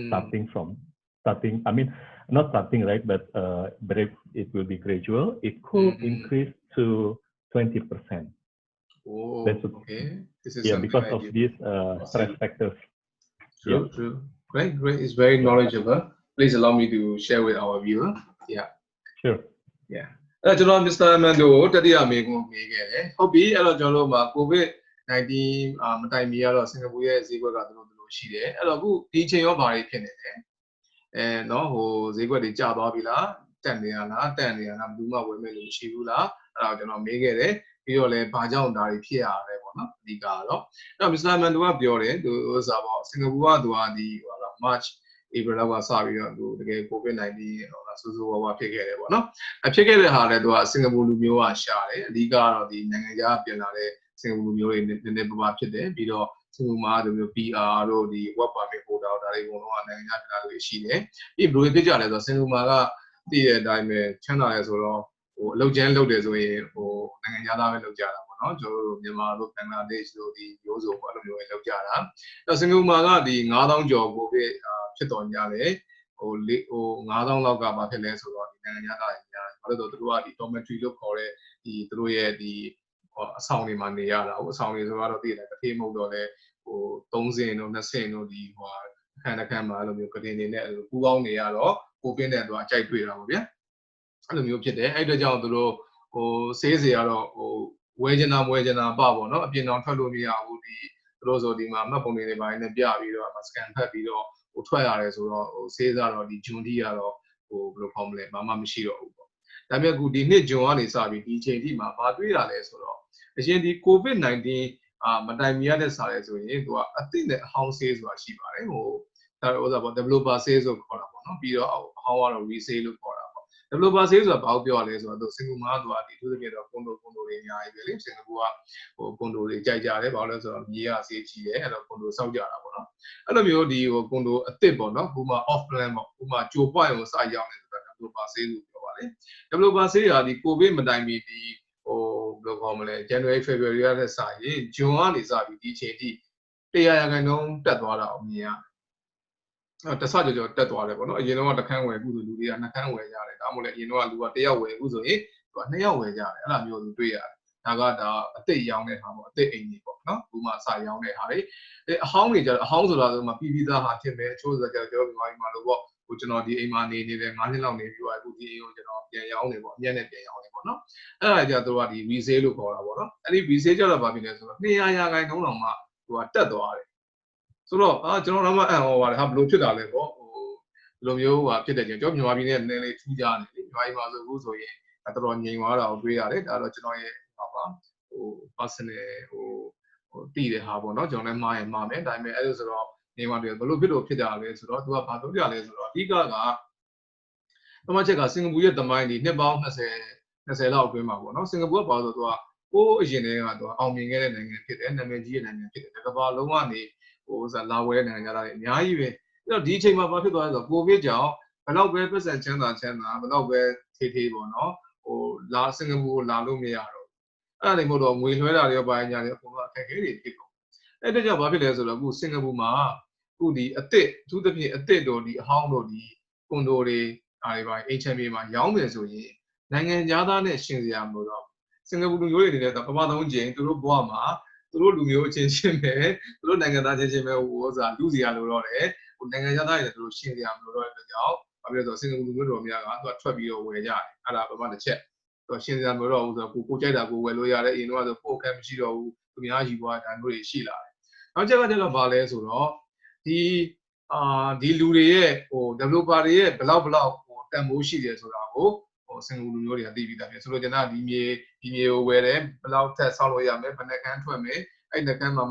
starting. I mean, not starting, right? But it will be gradual. It could increase to 20%. Oh, okay. This is because of these stress factors. True. Great. It's very knowledgeable. Please allow me to share with our viewer. Yeah. Sure. Yeah. အဲ့တော့ကျွန်တော် Mr. Amando တတိယမေးခွန်းမေးခဲ့တယ်။ဟုတ်ပြီ။အဲ့တော့ကျွန်တော်တို့မှာ COVID-19 မတိုင်မီကတော့စင်ကာပူရဲ့ဈေးကွက်ကတို့ရှိတယ်။အဲ့တော့အခုဒီအချိန်ရောဘာတွေဖြစ်နေလဲ။နော်ဈေးကွက်တွေကျသွားပြီလား။တက်နေရလား။တက်နေရလား။ဘူးမှဝယ်မဲ့လို့မရှိဘူးလား။အဲ့ဒါကိုကျွန်တော်မေးခဲ့တယ်။ပြီးတော့လည်းဘာကြောင့်ဒါတွေဖြစ်ရလဲပေါ့နော်။အဓိကကတော့အဲ့တော့ Mr. Amando ကပြောတယ်သူဥစ္စာပေါ့စင်ကာပူကသူကဒီMarch April လောက်ကစပြီးတော့သူတကယ် COVID-19 ဆိုးဆိုးဝါးဝါဖြစ်ခဲ့တယ်ပေါ့နော်။ဖြစ်ခဲ့တဲ့ဟာလည်းသူကစင်ကာပူလူမျိုးကရှာတယ်။အဓိကတော့ဒီနိုင်ငံခြားပြန်လာတဲ့စင်ကာပူလူမျိုးတွေနည်းနည်းပါးဖြစ်တယ်။ပြီးတော့စင်ကာပူမှာဒီမျိုး PR တို့ဒီ work permit holder ဒါတွေအကုန်လုံးကနိုင်ငံခြားပြန်လာတွေရှိတယ်။ပြီးဘယ်လိုဖြစ်ကြလဲဆိုတော့စင်ကာပူမှာကသိတဲ့အတိုင်းပဲချမ်းသာတယ်ဆိုတော့အလုပ်ကျန်းလုပ်တယ်ဆိုရင်နိုင်ငံခြားသားပဲလုပ်ကြတာပေါ့နော်။ကျွန်တော်တို့မြန်မာတို့ဘင်္ဂလားဒေ့ရှ်တို့ဒီမျိုးစုံပေါ့အဲ့လိုမျိုးပဲလုပ်ကြတာ။အဲ့တော့စင်ကာပူမှာကဒီ9000ကျော်ကိုဖြစ်တော်ကြတယ်9000လောက်ကဘာဖြစ်လဲဆိုတော့ဒီနိုင်ငံခြားသားတွေများတယ်။ဘာလို့လဲဆိုတော့သူတို့ကဒီ dormitory လို့ခေါ်တဲ့ဒီသူတို့ရဲ့ဒီအဆောင်တွေမှာနေရတာ။အဆောင်တွေဆိုတော့သိတယ်တစ်ထေးမဟုတ်တော့လဲ3ဆင့်တို့2ဆင့်တို့ဒီအခန်းတစ်ခန်းမှာအဲ့လိုမျိုးကတင်နေနဲ့ပူပေါင်းနေရတော့ကိုပင်းတဲ့သူအကြိုက်တွေ့တာပေါ့ဗျာ။အဲ့လိုမျိုးဖြစ်တယ်။အဲ့အတွက်ကြောင့်သူတို့ဆေးစီကတော့ဝဲချင်တာမွဲချင်တာပေါ့နော်။အပြင်တော်ထွက်လို့မရဘူးဒီသူတို့ဆိုဒီမှာမှတ်ပုံတွေပိုင်းနဲ့ပြပြီးတော့ scan ဖတ်ပြီးတော့ထွက်ရတယ်ဆိုတော့ဆေးစားတော့ဒီဂျွန်တီကတော့ဘယ်လိုခေါ်မလဲဘာမှမရှိတော့ဘူးပေါ့။ဒါပေမဲ့အခုဒီနှစ်ဂျွန်ကနေစပြီးဒီချိန်ထိမှာဘာတွေ့ရလဲဆိုတော့အရင်ဒီ COVID-19 မတိုင်မီရတဲ့စားရဲဆိုရင်သူကအသစ်နဲ့အဟောင်းဆေးဆိုတာရှိပါတယ်။ဒါဥစ္စာပေါ့ developer ဆေးဆိုခေါ်တာပေါ့နော်။ပြီးတော့အဟောင်းကတော့ resale လို့ခေါ်တာပေါ့။ developer ဆေးဆိုတာဘာကိုပြောရလဲဆိုတော့စင်ကာပူမှာသူကဒီသူတကယ်တော့ကွန်ဒိုတွေအများကြီးပဲလေစင်ကာပူကကွန်ဒိုတွေကြိုက်ကြတယ်ဘာလို့လဲဆိုတော့မြေကဆေးကြီးတယ်အဲ့တော့ကွန်ဒိုစောက်ကြတာပေါ့နော်။အဲ့လိုမျိုးဒီကွန်ဒိုအသစ်ပေါ့နော်။ခုမှ off plan ပေါ့။ခုမှကြိုပွိုင်းကိုစရောက်နေဆိုတာ developer ဆေးလို့ပြောပါလေ။ developer ဆေးကဒီ COVID မတိုင်မီဒီဘယ်လိုခေါ်မလဲ January February ရတဲ့စရင်ဂျွန်ကနေစပြီးဒီချိန်ထိ100%တက်သွားတာအောင်မြင်ရတယ်။တဆကြောတက်သွားတယ်ပေါ့နော်။အရင်တော့တစ်ခန်းဝယ်ခုဆိုလူတွေက2ခန်းဝယ်ကြတယ်။ဒါမှမဟုတ်လည်းအရင်တော့လူက1ယောက်ဝယ်ခုဆိုရင်သူက2ယောက်ဝယ်ကြတယ်။အဲ့လိုမျိုးသူတွေ့ရတယ်။ဒါအသစ်ရောင်းတဲ့ဟာပေါ့အသစ်အိမ်ကြီးပေါ့နော်။ခုမှစရောင်းတဲ့ဟာတွေအဟောင်းတွေကြတော့အဟောင်းဆိုတာဆိုမှပြီးသားဟာဖြစ်မယ်။ချိုးဆိုကြတော့ကျွန်တော်မြန်မာပြည်မှာလို့ပေါ့ကျွန်တော်ဒီအိမ်မှာနေတယ်9နှစ်လောက်နေပြီးတော့အခုဒီအိမ်ကိုကျွန်တော်ပြန်ရောင်းနေပေါ့အမြတ်နဲ့ပြန်ရောင်းနေပေါ့နော်။အဲ့ဒါကြတော့သူကဒီ resale လို့ခေါ်တာပေါ့နော်။အဲ့ဒီ resale ကြတော့ဘာဖြစ်လဲဆိုတော့200%တောင်မှသူကတက်သွားတယ်။ဆိုတော့ကျွန်တော်တို့မှအံ့ဩပါတယ်ဟာဘယ်လိုဖြစ်တာလဲပေါ့ဘယ်လိုမျိုးဖြစ်တဲ့ကျွန်တော်မြန်မာပြည်နဲ့နည်းနည်းလေးထူးခြားနေလေမြန်မာပြည်မှာဆိုအခုဆိုရင်တော်တော်ငြိမ်သွားတာကိုတွေ့ရတယ်ဒါတော့ကျွန်တော်ရဲ့personal တည်တဲ့ဟာပေါ့နော်ကျွန်တော်လည်းမှားရင်မှားမယ်ဒါပေမဲ့အဲ့လိုဆိုတော့နေမှာတွေ့ဘယ်လိုဖြစ်ကြလဲဆိုတော့သူကဘာပြောပြလဲဆိုတော့အဓိကတမချက်ကစင်ကာပူရဲ့သမိုင်းဒီနှစ်ပေါင်း20လောက်အတွင်းမှာပေါ့နော်စင်ကာပူကဘာလို့ဆိုတော့သူကအရင်တည်းကသူအောင်မြင်ခဲ့တဲ့နိုင်ငံဖြစ်တယ်နာမည်ကြီးတဲ့နိုင်ငံဖြစ်တယ်ကမ္ဘာလုံးကနေလာဝဲနိုင်ငံသားတွေအများကြီးပဲအဲ့တော့ဒီအချိန်မှာဘာဖြစ်သွားလဲဆိုတော့ကိုဗစ်ကြောင့်ဘယ်တော့ပဲပတ်စံချမ်းသာဘယ်တော့ပဲထေးပေါ့နော်လာစင်ကာပူကိုလာလို့မရတော့အဲ့ဒါနေမို့တော့ငွေလွှဲတာတွေပိုင်းညာတွေအကုန်လုံးအခက်အခဲတွေဖြစ်ကုန်အဲ့ဒါကြောင့်ဘာဖြစ်လဲဆိုတော့အခုစင်ကာပူမှာအခုဒီအသစ်သူသဖြင့်အသစ်တို့ဒီအဟောင်းတို့ဒီကွန်ဒိုတွေအားတွေပိုင်း HMA မှာရောင်းမယ်ဆိုရင်နိုင်ငံသားနဲ့ရှင်စရာမလိုတော့စင်ကာပူလူမျိုးတွေနေတဲ့ပထမဆုံးချိန်သူတို့ဘဝမှာသူတို့လူမျိုးချင်းပဲသူတို့နိုင်ငံသားချင်းပဲလူစီရလို့တော့တယ်နိုင်ငံသားတွေလည်းသူတို့ရှင်စရာမလိုတော့တဲ့အတွက်ကြောင့်ဘာဖြစ်လဲဆိုတော့စင်ကာပူလူမျိုးတော်များကသူကထွက်ပြီးတော့ဝယ်ကြတယ်အဲ့ဒါဘာမှတစ်ချက်သူရှင်စရာမလိုတော့ဘူးဆိုတော့ကိုကြိုက်တာကိုဝယ်လို့ရတယ်အရင်တော့ဆိုပို့ကမ်းမရှိတော့ဘူးသူများယူသွားတာမျိုးတွေရှိလာတယ်နောက်ကျတော့ဘာလဲဆိုတော့ဒီလူတွေရဲ့developer တွေရဲ့ဘလောက်တန်ဖိုးရှိတယ်ဆိုတာကို Singaporeမျိုးတွေကသိပြီးသားဖြစ်ဆိုလိုချင်တာဒီမြေကိုဝယ်တယ်ဘယ်လောက်ထက်ဆောက်လို့ရမယ်ဘယ်နှကန်းထွက်မယ်အဲ့နှကန်းမှာ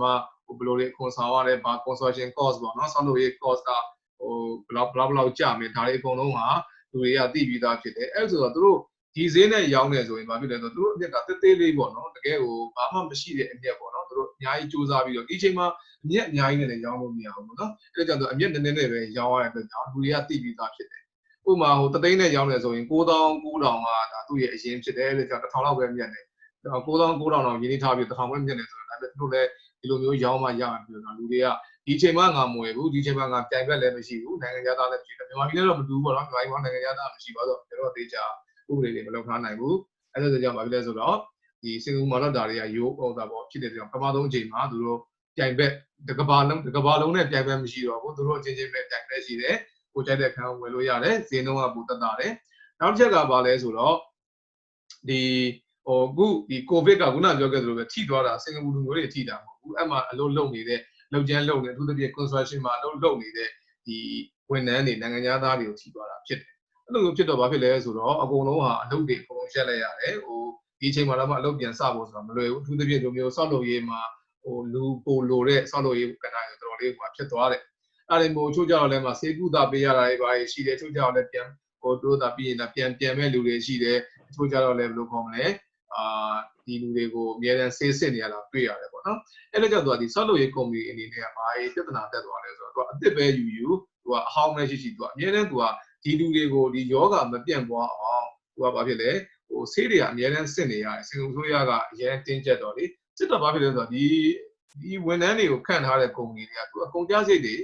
ဘယ်လိုတွေအခွန်ဆောင်ရတယ်ဘာ construction cost ပေါ့နော်ဆောက်လုပ်ရေး cost ကဘယ်လောက်ကျမယ်ဒါတွေအကုန်လုံးဟာလူတွေကသိပြီးသားဖြစ်တယ်အဲ့ဆိုတော့သူတို့ဒီဈေးနဲ့ရောင်းနေဆိုရင်ဘာဖြစ်လဲဆိုတော့သူတို့အမြက်ကတေးသေးလေးပေါ့နော်တကယ်ကိုဘာမှမရှိတဲ့အမြက်ပေါ့နော်သူတို့အများကြီးစူးစမ်းပြီးတော့ဒီချိန်မှာအမြက်အများကြီးနဲ့ရောင်းလို့မရဘူးပေါ့နော်အဲ့ဒါကြောင့်အမြက်နည်းနည်းနဲ့ပဲရောင်းရတဲ့အတွက်ကြောင့်လူတွေကသိပြီးသားဖြစ်တယ်ဥပမာတသိန်းနဲ့ရောင်းနေဆိုရင်9,900ကဒါသူ့ရဲ့အရင်ဖြစ်တယ်တဲ့ကြောင့်1000လောက်ပဲမြက်တယ်9,900လောက်ရင်းနှီးထားပြီး1000ပဲမြက်နေဆိုတော့ဒါပေမဲ့သူတို့လည်းဒီလိုမျိုးရောင်းမှရပြီးတော့လူတွေကဒီချိန်မှငါမဝယ်ဘူးဒီချိန်မှငါပြိုင်ဘက်လည်းမရှိဘူးနိုင်ငံသားလည်းမရှိဘူးမြန်မာပြည်လည်းတော့မတူဘူးပေါ့နော်မြန်မာပြည်မှာနိုင်ငံသားမရှိပါတော့ကျွန်တော်သေချာဥပဒေတွေမလုပ်ထားနိုင်ဘူးအဲ့ဒါကြောင့်ဘာဖြစ်လဲဆိုတော့ဒီစင်ကာပူမှာတော့ဒါတွေကရိုးဟုတ်တာပေါ့ဖြစ်တဲ့ကြောင့်ပထမဆုံးအချိန်မှာသူတို့ပြိုင်ဘက်တကဘာလုံးနဲ့ပြိုင်ဘက်မရှိတော့ဘူးသူတို့အချင်းချင်းပဲပြိုင်ဘက်ရှိတယ်ကိုကြိုက်တဲ့ခံဝယ်လို့ရတယ်ဈေးနှုန်းကပိုတက်တာတယ်နောက်တစ်ချက်ကဘာလဲဆိုတော့ဒီအခုဒီကိုဗစ်ကခုနပြောခဲ့သလိုပဲထိသွားတာစင်ကာပူလူမျိုးတွေထိတာမဟုတ်ဘူးအဲ့မှာအလုပ်လုပ်နေတဲ့လုပ်ကျန်းလုပ်နေအထူးသဖြင့် construction မှာအလုပ်လုပ်နေတဲ့ဒီဝန်ထမ်းတွေနိုင်ငံသားတွေကိုထိသွားတာဖြစ်တယ်အဲ့လိုမျိုးဖြစ်တော့ဘာဖြစ်လဲဆိုတော့အကုန်လုံးဟာအလုပ်တွေအကုန်လုံးရှက်လိုက်ရတယ်ဒီအချိန်မှာတော့အလုပ်ပြန်စဖို့ဆိုတာမလွယ်ဘူးအထူးသဖြင့်ဒီမျိုးဆောက်လုပ်ရေးမှာလူပိုလိုတဲ့ဆောက်လုပ်ရေးကဏ္ဍတွေတော်တော်လေးဖြစ်သွားတယ်အဲ့ဒီမျိုးချို့ကြတော့လည်းဆေးကုသပေးရတာတွေပါရှိတယ်ချို့ကြတော့လည်းပြန်တို့တာပြီးရင်ပြန်မဲ့လူတွေရှိတယ်ချို့ကြတော့လည်းဘယ်လိုခေါ်မလဲဒီလူတွေကိုအများအားဆေးစစ်နေရတာတွေ့ရတယ်ပေါ့နော်အဲ့ဒါကြောင့်သူကဒီဆောက်လုပ်ရေးကုမ္ပဏီအနေနဲ့ဘာပြဿနာတက်သွားလဲဆိုတော့သူကအစ်စ်ပဲယူသူကအဟောင်းပဲရှိသူကအများအားသူကဒီလူတွေကိုဒီယောဂမပြန့်ပွားအောင်သူကဘာဖြစ်လဲဆေးတွေကအများအားစစ်နေရတယ်စင်ကာပူဆိုရကအရင်တင်းကျပ်တော့လေစစ်တော့ဘာဖြစ်လဲဆိုတော့ဒီဝန်ထမ်းတွေကိုခန့်ထားတဲ့ကုမ္ပဏီတွေကသူအကုန်ကြားစိတ်တွေ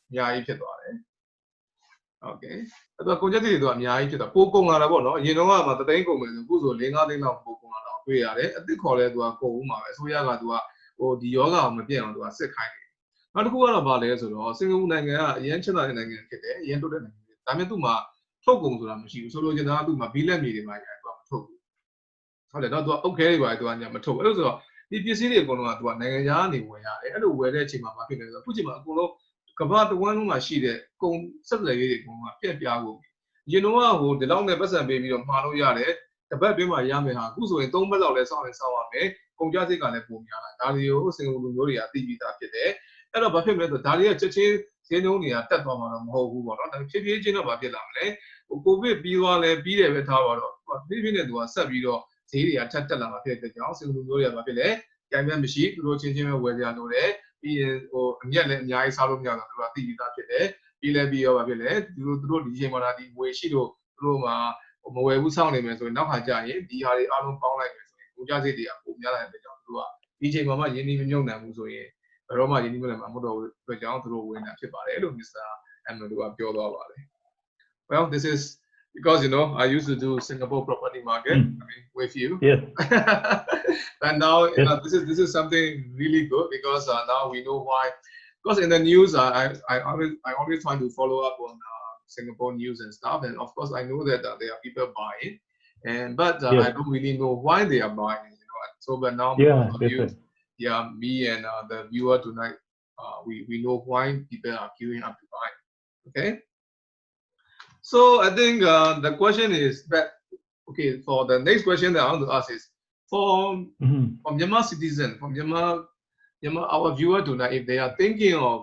အများကြီးဖြစ်သွားတယ်ဟုတ်ကဲ့အဲ့တော့ကုန်ကျစရိတ်တွေအများကြီးဖြစ်တော့ပိုကုန်လာတာပေါ့နော်အရင်တော့ကတသိန်းကုန်မယ်ဆိုအခုဆို4-5သိန်းလောက်ပိုကုန်လာတော့တွေ့ရတယ်အစ်စ်ခေါ်လဲသူကကုန်ဦးမှာပဲအစိုးရကသူကဒီယောဂကိုမပြည့်အောင်သူကစစ်ခိုင်းတယ်နောက်တစ်ခုကတော့ဘာလဲဆိုတော့စင်ကာပူနိုင်ငံကအရင်ချစ်တဲ့နိုင်ငံဖြစ်တယ်အရင်တိုးတဲ့နိုင်ငံဖြစ်ဒါပေမဲ့သူ့မှာထုတ်ကုန်ဆိုတာမရှိဘူးဆိုလိုချင်တာကသူ့မှာဘီလက်မြေတွေမှာရတယ်သူကမထုတ်ဘူးဟုတ်တယ်တော့သူကအုတ်ခဲတွေပါသူကညမထုတ်ဘူးအဲ့လိုဆိုတော့ဒီပစ္စည်းတွေအကုန်လုံးကသူကနိုင်ငံခြားကနေဝယ်ရတယ်အဲ့လိုဝယ်တဲ့အချိန်မှာဘာဖြစ်လဲဆိုတော့အခုချိန်မှာအကုန်လုံးကမ္ဘာတဝန်းလုံးမှာရှိတဲ့ကုန်ဆက်သွယ်ရေးတွေအကုန်လုံးကပြက်ပြားကုန်ပြီရင်တော့ဒီလောက်နဲ့ပတ်စံပေးပြီးတော့မှာလို့ရတယ်တပတ်အတွင်းမှာရမယ်ဟာအခုဆိုရင်3ပတ်လောက်လဲစောင့်ရမယ်ကုန်ကျစရိတ်ကလည်းပိုများလာဒါတွေကိုစင်ကာပူလူမျိုးတွေကသိပြီးသားဖြစ်တယ်အဲ့တော့ဘာဖြစ်မလဲဆိုဒါတွေကချက်ချင်းဈေးနှုန်းတွေကတက်သွားမှာတော့မဟုတ်ဘူးပေါ့နော်ဒါဖြည်းဖြည်းချင်းတော့ဘာဖြစ်လာမလဲကိုဗစ်ပြီးသွားလဲပြီးတယ်ပဲထားပါတော့ဖြည်းဖြည်းနဲ့သူကဆက်ပြီးတော့ဈေးတွေကထပ်တက်လာမှာဖြစ်တဲ့ကြောင့်စင်ကာပူမျိုးတွေကဘာဖြစ်လဲကြိုင်မဲ့မရှိသူတို့ချင်းချင်းပဲဝယ်ကြလို့တယ်ပြီးရင်အမြက်လည်းအများကြီးစားလို့မရတော့သူကသိပြီးသားဖြစ်တယ်ပြီးလဲပြီးရောပါဖြစ်လေသူတို့ဒီချိန်မှာဒီငွေရှိလို့သူတို့မှာမဝယ်ဘူးစောင့်နေမယ်ဆိုရင်နောက်ခါကျရင်ဒီဟာတွေအားလုံးပေါင်းလိုက်မယ်ဆိုရင်ကုန်ကျစရိတ်တွေကပိုများလာတဲ့ကြောင့်သူတို့ကဒီချိန်မှာရင်းနှီးမမြုပ်နှံဘူးဆိုရင်ဘယ်တော့မှရင်းနှီးမမြုပ်နှံမှာမဟုတ်တော့ဘူးအတွက်ကြောင့်သူတို့ဝင်တာဖြစ်ပါတယ်လို့ Mr. Amnon ကပြောသွားပါတယ် Well this is because I used to do Singapore property market with you yes and now this is something really good because now we know why because in the news I always try to follow up on Singapore news and stuff and of course I know that there are people buying but yes. I don't really know why they are buying so but now me and the viewer tonight we know why people are queuing up to buy okay so I think the question is that okay for the next question that I want to ask is from Myanmar citizen from Myanmar our viewer tonight if they are thinking of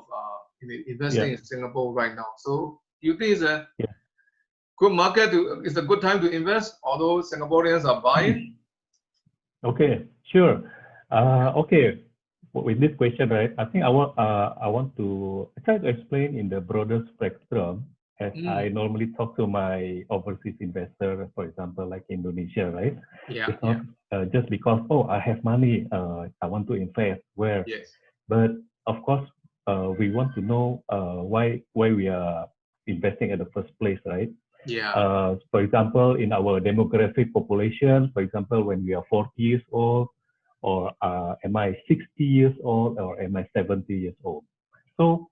investing in Singapore right now so you think it's a good market it's a good time to invest although Singaporeans are buying okay sure okay with this question right I think I want to try to explain in the broader spectrum as I normally talk to my overseas investor for example like Indonesia right it's not just because I have money I want to invest where but of course we want to know why we are investing at the first place right for example in our demographic population for example when we are 40 years old or am I 60 years old or am I 70 years old so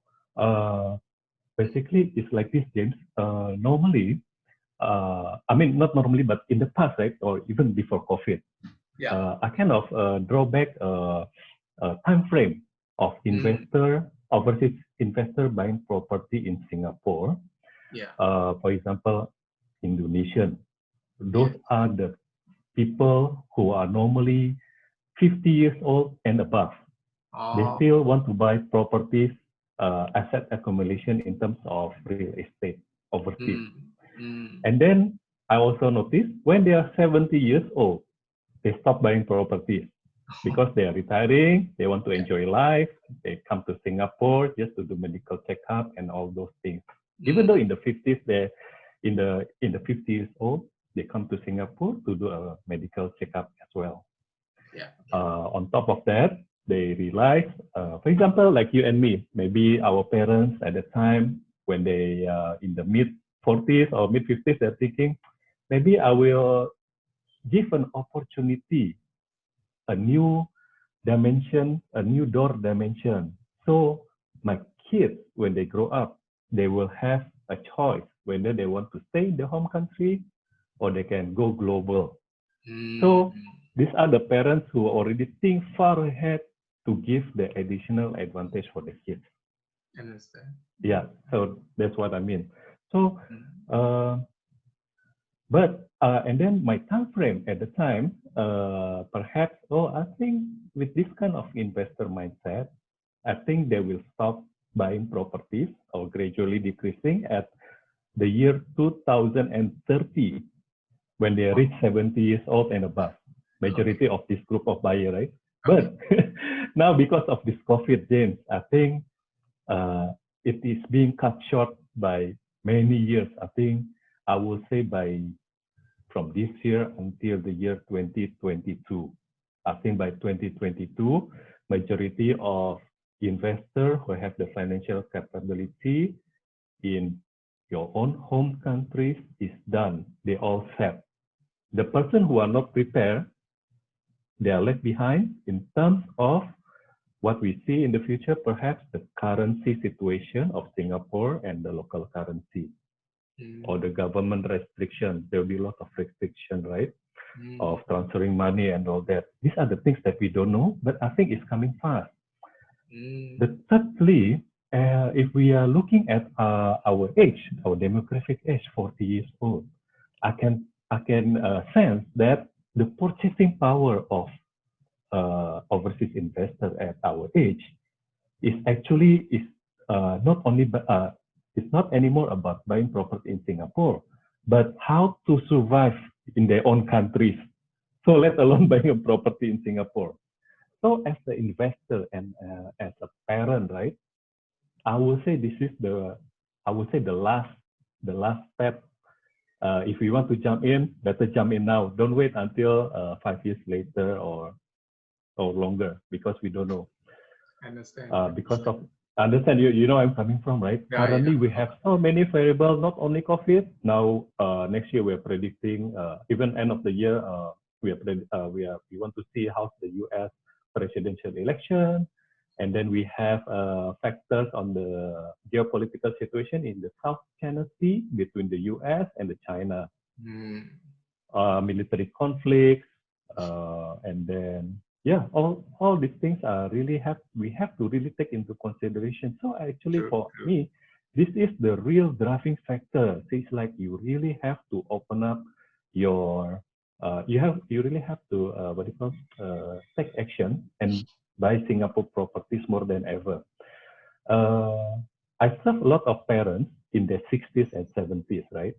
basically it's like this James normally I mean not normally but in the past right or even before COVID I kind of draw back a time frame of overseas investor buying property in Singapore for example Indonesian those are the people who are normally 50 years old and above. They still want to buy properties, asset accumulation in terms of real estate overseas. And then I also noticed when they are 70 years old, they stop buying properties because they are retiring, they want to enjoy life, they come to Singapore just to do medical checkup and all those things. Even though in the 50s, they in the 50 years old, they come to Singapore to do a medical checkup as well. On top of that, they realize, for example, like you and me, maybe our parents at the time when they in the mid 40s or mid 50s, they're thinking, maybe I will give an opportunity, a new dimension, a new door dimension. So my kids, when they grow up, they will have a choice whether they want to stay in the home country or they can go global. So these are the parents who already think far ahead to give the additional advantage for the kids. Understand. Yeah, so that's what I mean. So, and then my time frame at the time, perhaps, I think with this kind of investor mindset, I think they will stop buying properties or gradually decreasing at the year 2030 when they reach 70 years old and above. Majority of this group of buyer, right? But now because of this COVID, James, I think it is being cut short by many years. I think I will say from this year until the year 2022. I think by 2022, majority of investors who have the financial capability in your own home countries is done. They all set. The person who are not prepared, they are left behind in terms of what we see in the future, perhaps the currency situation of Singapore and the local currency, or the government restriction. There will be a lot of restriction, right? Of transferring money and all that. These are the things that we don't know, but I think it's coming fast. Thirdly, if we are looking at our age, our demographic age, 40 years old, I can sense that the purchasing power of overseas investors at our age is actually not only it's not anymore about buying property in Singapore, but how to survive in their own countries. So let alone buying a property in Singapore. So as the investor and as a parent, right? I will say this is the last step. If we want to jump in, better jump in now. Don't wait until 5 years later or longer, because we don't know. Understand. Because of understand you know I'm coming from, right? Currently we have so many variables, not only COVID. Now next year we are predicting even end of the year we want to see how's the U.S. presidential election, and then we have factors on the geopolitical situation in the South China Sea between the U.S. and the China, military conflicts, and then all these things are we have to really take into consideration. So actually for me, this is the real driving factor. So it's like you really have to open up your you really have to take action and buy Singapore properties more than ever. I serve a lot of parents in their 60s and 70s, right?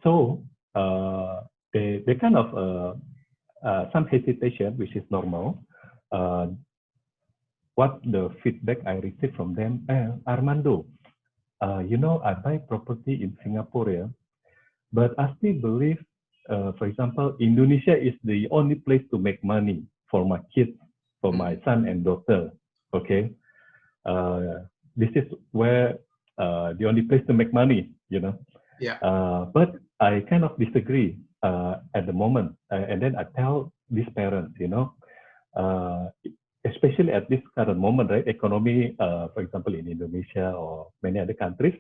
So they kind of some hesitation, which is normal. What the feedback I received from them, Armando, I buy property in Singapore, yeah, but I still believe, for example, Indonesia is the only place to make money for my kids, for my son and daughter. Okay, this is where the only place to make money, but I kind of disagree at the moment, and then I tell these parents, especially at this current moment, right? Economy, for example, in Indonesia or many other countries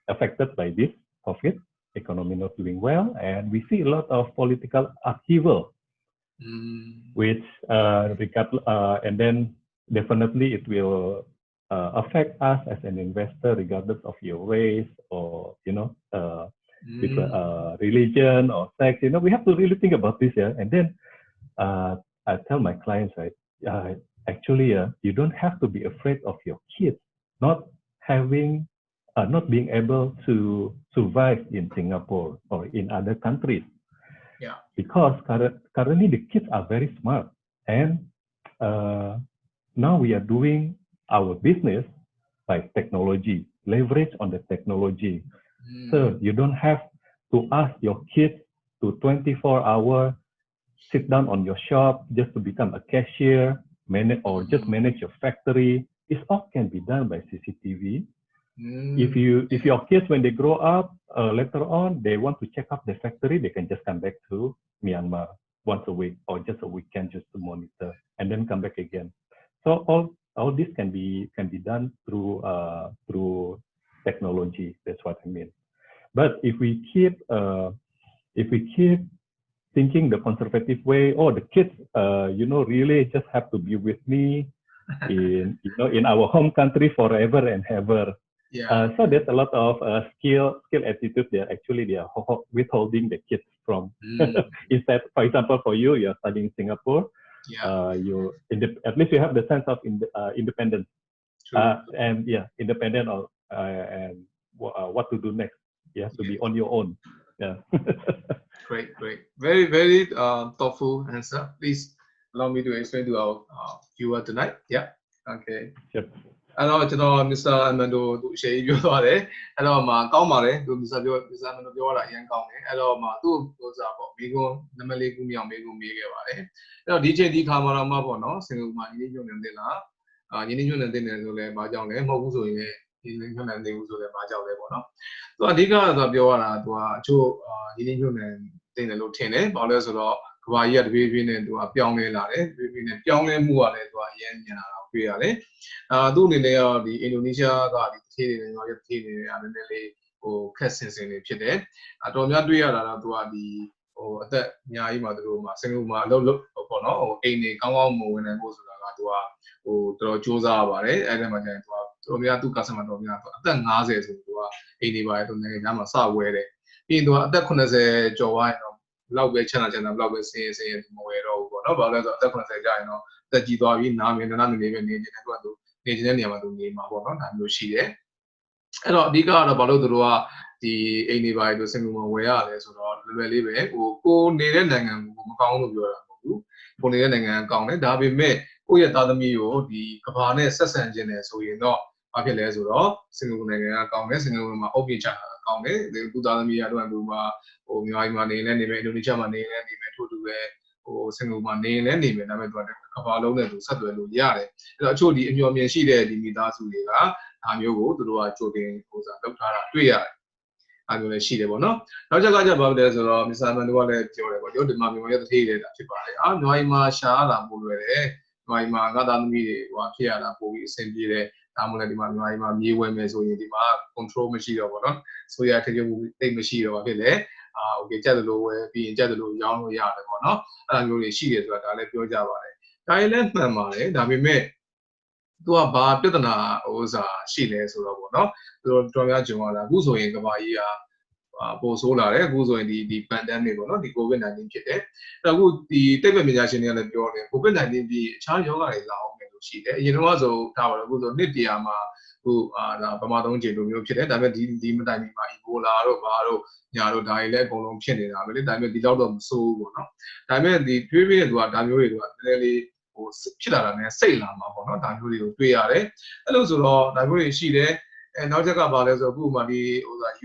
affected by this COVID, economy not doing well, and we see a lot of political upheaval, which and then definitely it will affect us as an investor, regardless of your race or with religion or sex. We have to really think about this, yeah. And then I tell my clients, right, actually, you don't have to be afraid of your kids not being able to survive in Singapore or in other countries. Yeah. Because currently the kids are very smart, and now we are doing our business by technology, leverage on the technology. So you don't have to ask your kids to 24-hour sit down on your shop just to become a cashier, or just manage your factory. It all can be done by CCTV. If your kids, when they grow up, later on, they want to check out the factory, they can just come back to Myanmar once a week or just a weekend just to monitor and then come back again. So all this can be done through technology. That's what I mean. But if we keep thinking the conservative way, the kids, really just have to be with me in our home country forever and ever. Yeah. So there's a lot of skill attitude there. Actually, they are withholding the kids from. Instead, for example, for you, you're studying in Singapore. Yeah. At least you have the sense of independence. True. And independent of and what to do next. You have to be on your own. Yeah. Great. Very, very thoughtful answer. Please allow me to explain to our viewer tonight. Yeah. Okay. Sure. အဲ့တော့ကျွန်တော် Mr. Amando သူအရှိန်ပြောသွားတယ်အဲ့တော့မှကောင်းပါတယ်သူ Mr. Amando ပြောတာအရင်ကောင်းတယ်အဲ့တော့မှသူ့ဥစားပေါ့မိကွန်းနံပါတ်၄ခုမြောက်မိကွန်းမေးခဲ့ပါတယ်အဲ့တော့ဒီချိန်ဒီခါမှာတော့မှပေါ့နော်စင်ကာပူမှာရင်းနှီးမြှုပ်နှံတင်လားရင်းနှီးမြှုပ်နှံတင်တယ်ဆိုလဲဘာကြောင့်လဲမဟုတ်ဘူးဆိုရင်လည်းရင်းနှီးမြှုပ်နှံတင်ဘူးဆိုလဲဘာကြောင့်လဲပေါ့နော်သူအဓိကဆိုပြောရတာသူကအချို့ရင်းနှီးမြှုပ်နှံတင်တယ်လို့ထင်တယ်ဘာလို့လဲဆိုတော့ကဘာကြီးကတပြေးပြေးနဲ့သူကပြောင်းလဲလာတယ်တပြေးပြေးနဲ့ပြောင်းလဲမှုကလည်းသူကအရင်မြန်လာတာတွေ့ရတယ်သူ့အနေနဲ့ရောဒီအင်ဒိုနီးရှားကဒီတစ်သေးတွေနဲ့ရောတစ်သေးတွေနဲ့အားနည်းနည်းလေးခက်ဆင်နေဖြစ်တယ်တော်များတွေ့ရတာတော့သူကဒီအသက်အများကြီးမှာသူတို့မှာစင်ကာပူမှာအလုပ်ပေါ့နော်အိမ်တွေကောင်းကောင်းမဝင်နိုင်ဖို့ဆိုတာကသူကတော်စူးစမ်းရပါတယ်အဲ့ဒါမှကျရင်သူကတော်များသူ့ customer တော်များသူအသက်50ဆိုသူကအိမ်တွေပါတယ်သူနိုင်ငံသားမှာစဝဲတယ်ပြီးရင်သူကအသက်80ကျော်သွားရင်တော့ဘလောက်ပဲချမ်းသာဘလောက်ပဲစင်ရင်မဝဲတော့ဘူးပေါ့နော်ဘာလို့လဲဆိုတော့အသက်80ကြာရင်တော့တက်ကြည့်သွားပြီးနားမြင်နားမြင်နေပဲနေတယ်သူနေနေတဲ့နေရာမှာသူနေမှာပေါ့နော်ဒါမျိုးရှိတယ်အဲ့တော့အဓိကကတော့ဘာလို့သူတို့ကဒီအိမ်တွေပါတယ်သူစင်ကာပူမှာဝယ်ရတယ်ဆိုတော့လွယ်လွယ်လေးပဲကိုနေတဲ့နိုင်ငံကိုမကောင်းလို့ပြောတာမဟုတ်ဘူးကိုနေတဲ့နိုင်ငံကောင်းတယ်ဒါပေမဲ့ကိုယ့်ရဲ့သားသမီးကိုဒီကဘာနဲ့ဆက်ဆံခြင်းတယ်ဆိုရင်တော့ဘာဖြစ်လဲဆိုတော့စင်ကာပူနိုင်ငံကကောင်းတယ်စင်ကာပူမှာအုပ်ပြချတာကောင်းတယ်သူသားသမီးကတော့သူမှာမြန်မာပြည်မှာနေလဲနေမယ်အင်ဒိုနီးရှားမှာနေလဲနေမယ်ထို့တူပဲစင်ကာပူမှာနေလဲနေမယ်ဒါပေမဲ့သူကကဘာလုံးနဲ့သူဆက်သွယ်လို့ရတယ်အဲ့တော့အချို့ဒီအမျှော်မြင်ရှိတဲ့ဒီမိသားစုတွေကဒါမျိုးကိုသူတို့ကကြိုတင်လုပ်ထားတာတွေ့ရတယ်အဲ့လိုလည်းရှိတယ်ပေါ့နော်နောက်ချက်ကဘာလဲဆိုတော့မစ္စတာမန်တို့ကလည်းပြောတယ်ပေါ့ဒီမှာမြန်မာရဲ့တတိတွေဖြစ်ပါတယ်မြန်မာပြည်မှာရှားလာပို့လွယ်တယ်မြန်မာပြည်မှာငါသားသမီးတွေဖြစ်ရတာပို့ပြီးအဆင်ပြေတယ်ဒါမှမဟုတ်ဒီမှာမြန်မာပြည်မှာမြေဝယ်မယ်ဆိုရင်ဒီမှာ control မရှိတော့ပေါ့နော်ဆိုရထကြမှုတိတ်မရှိတော့ဖြစ်လေโอเคကြက်တယ်လို့ဝယ်ပြီးရင်ကြက်တယ်လို့ရောင်းလို့ရတယ်ပေါ့နော်အဲ့လိုမျိုးတွေရှိတယ်ဆိုတာဒါလည်းပြောကြပါတယ်ဒါလည်းမှန်ပါတယ်ဒါပေမဲ့သူကဘာပြဿနာရှိလဲဆိုတော့ပေါ့နော်သူတို့တော်များကြုံရတာအခုဆိုရင်ကဘာကြီးကပိုဆိုးလာတယ်အခုဆိုရင်ဒီ pandemic ပေါ့နော်ဒီ COVID-19 ဖြစ်တယ်အဲ့တော့အခုဒီတိတ်ပညာရှင်တွေကလည်းပြောတယ် COVID-19 ပြီးအခြားရောဂါတွေလာအောင်လို့ရှိတယ်အရင်တော့ဆိုထားပါတော့အခုဆိုနှစ်တရာမှာဒါပမာသုံးချိန်လိုမျိုးဖြစ်တယ်ဒါပေမဲ့ဒီမတိုင်မီမှာ Ebola တို့ဘာတို့ညာတို့ဒါတွေလည်းအကုန်လုံးဖြစ်နေတာပဲလေဒါပေမဲ့ဒီလောက်တော့မဆိုးဘူးပေါ့နော်ဒါပေမဲ့ဒီထွေးပြီးတဲ့သူကဒါမျိုးတွေကနည်းနည်းလေးဖြစ်လာတာနဲ့စိတ်လာမှာပေါ့နော်ဒါမျိုးတွေကိုတွေ့ရတယ်အဲ့လိုဆိုတော့ဒါမျိုးတွေရှိတယ်နောက်ချက်ကဘာလဲဆိုတော့အခုမှဒီ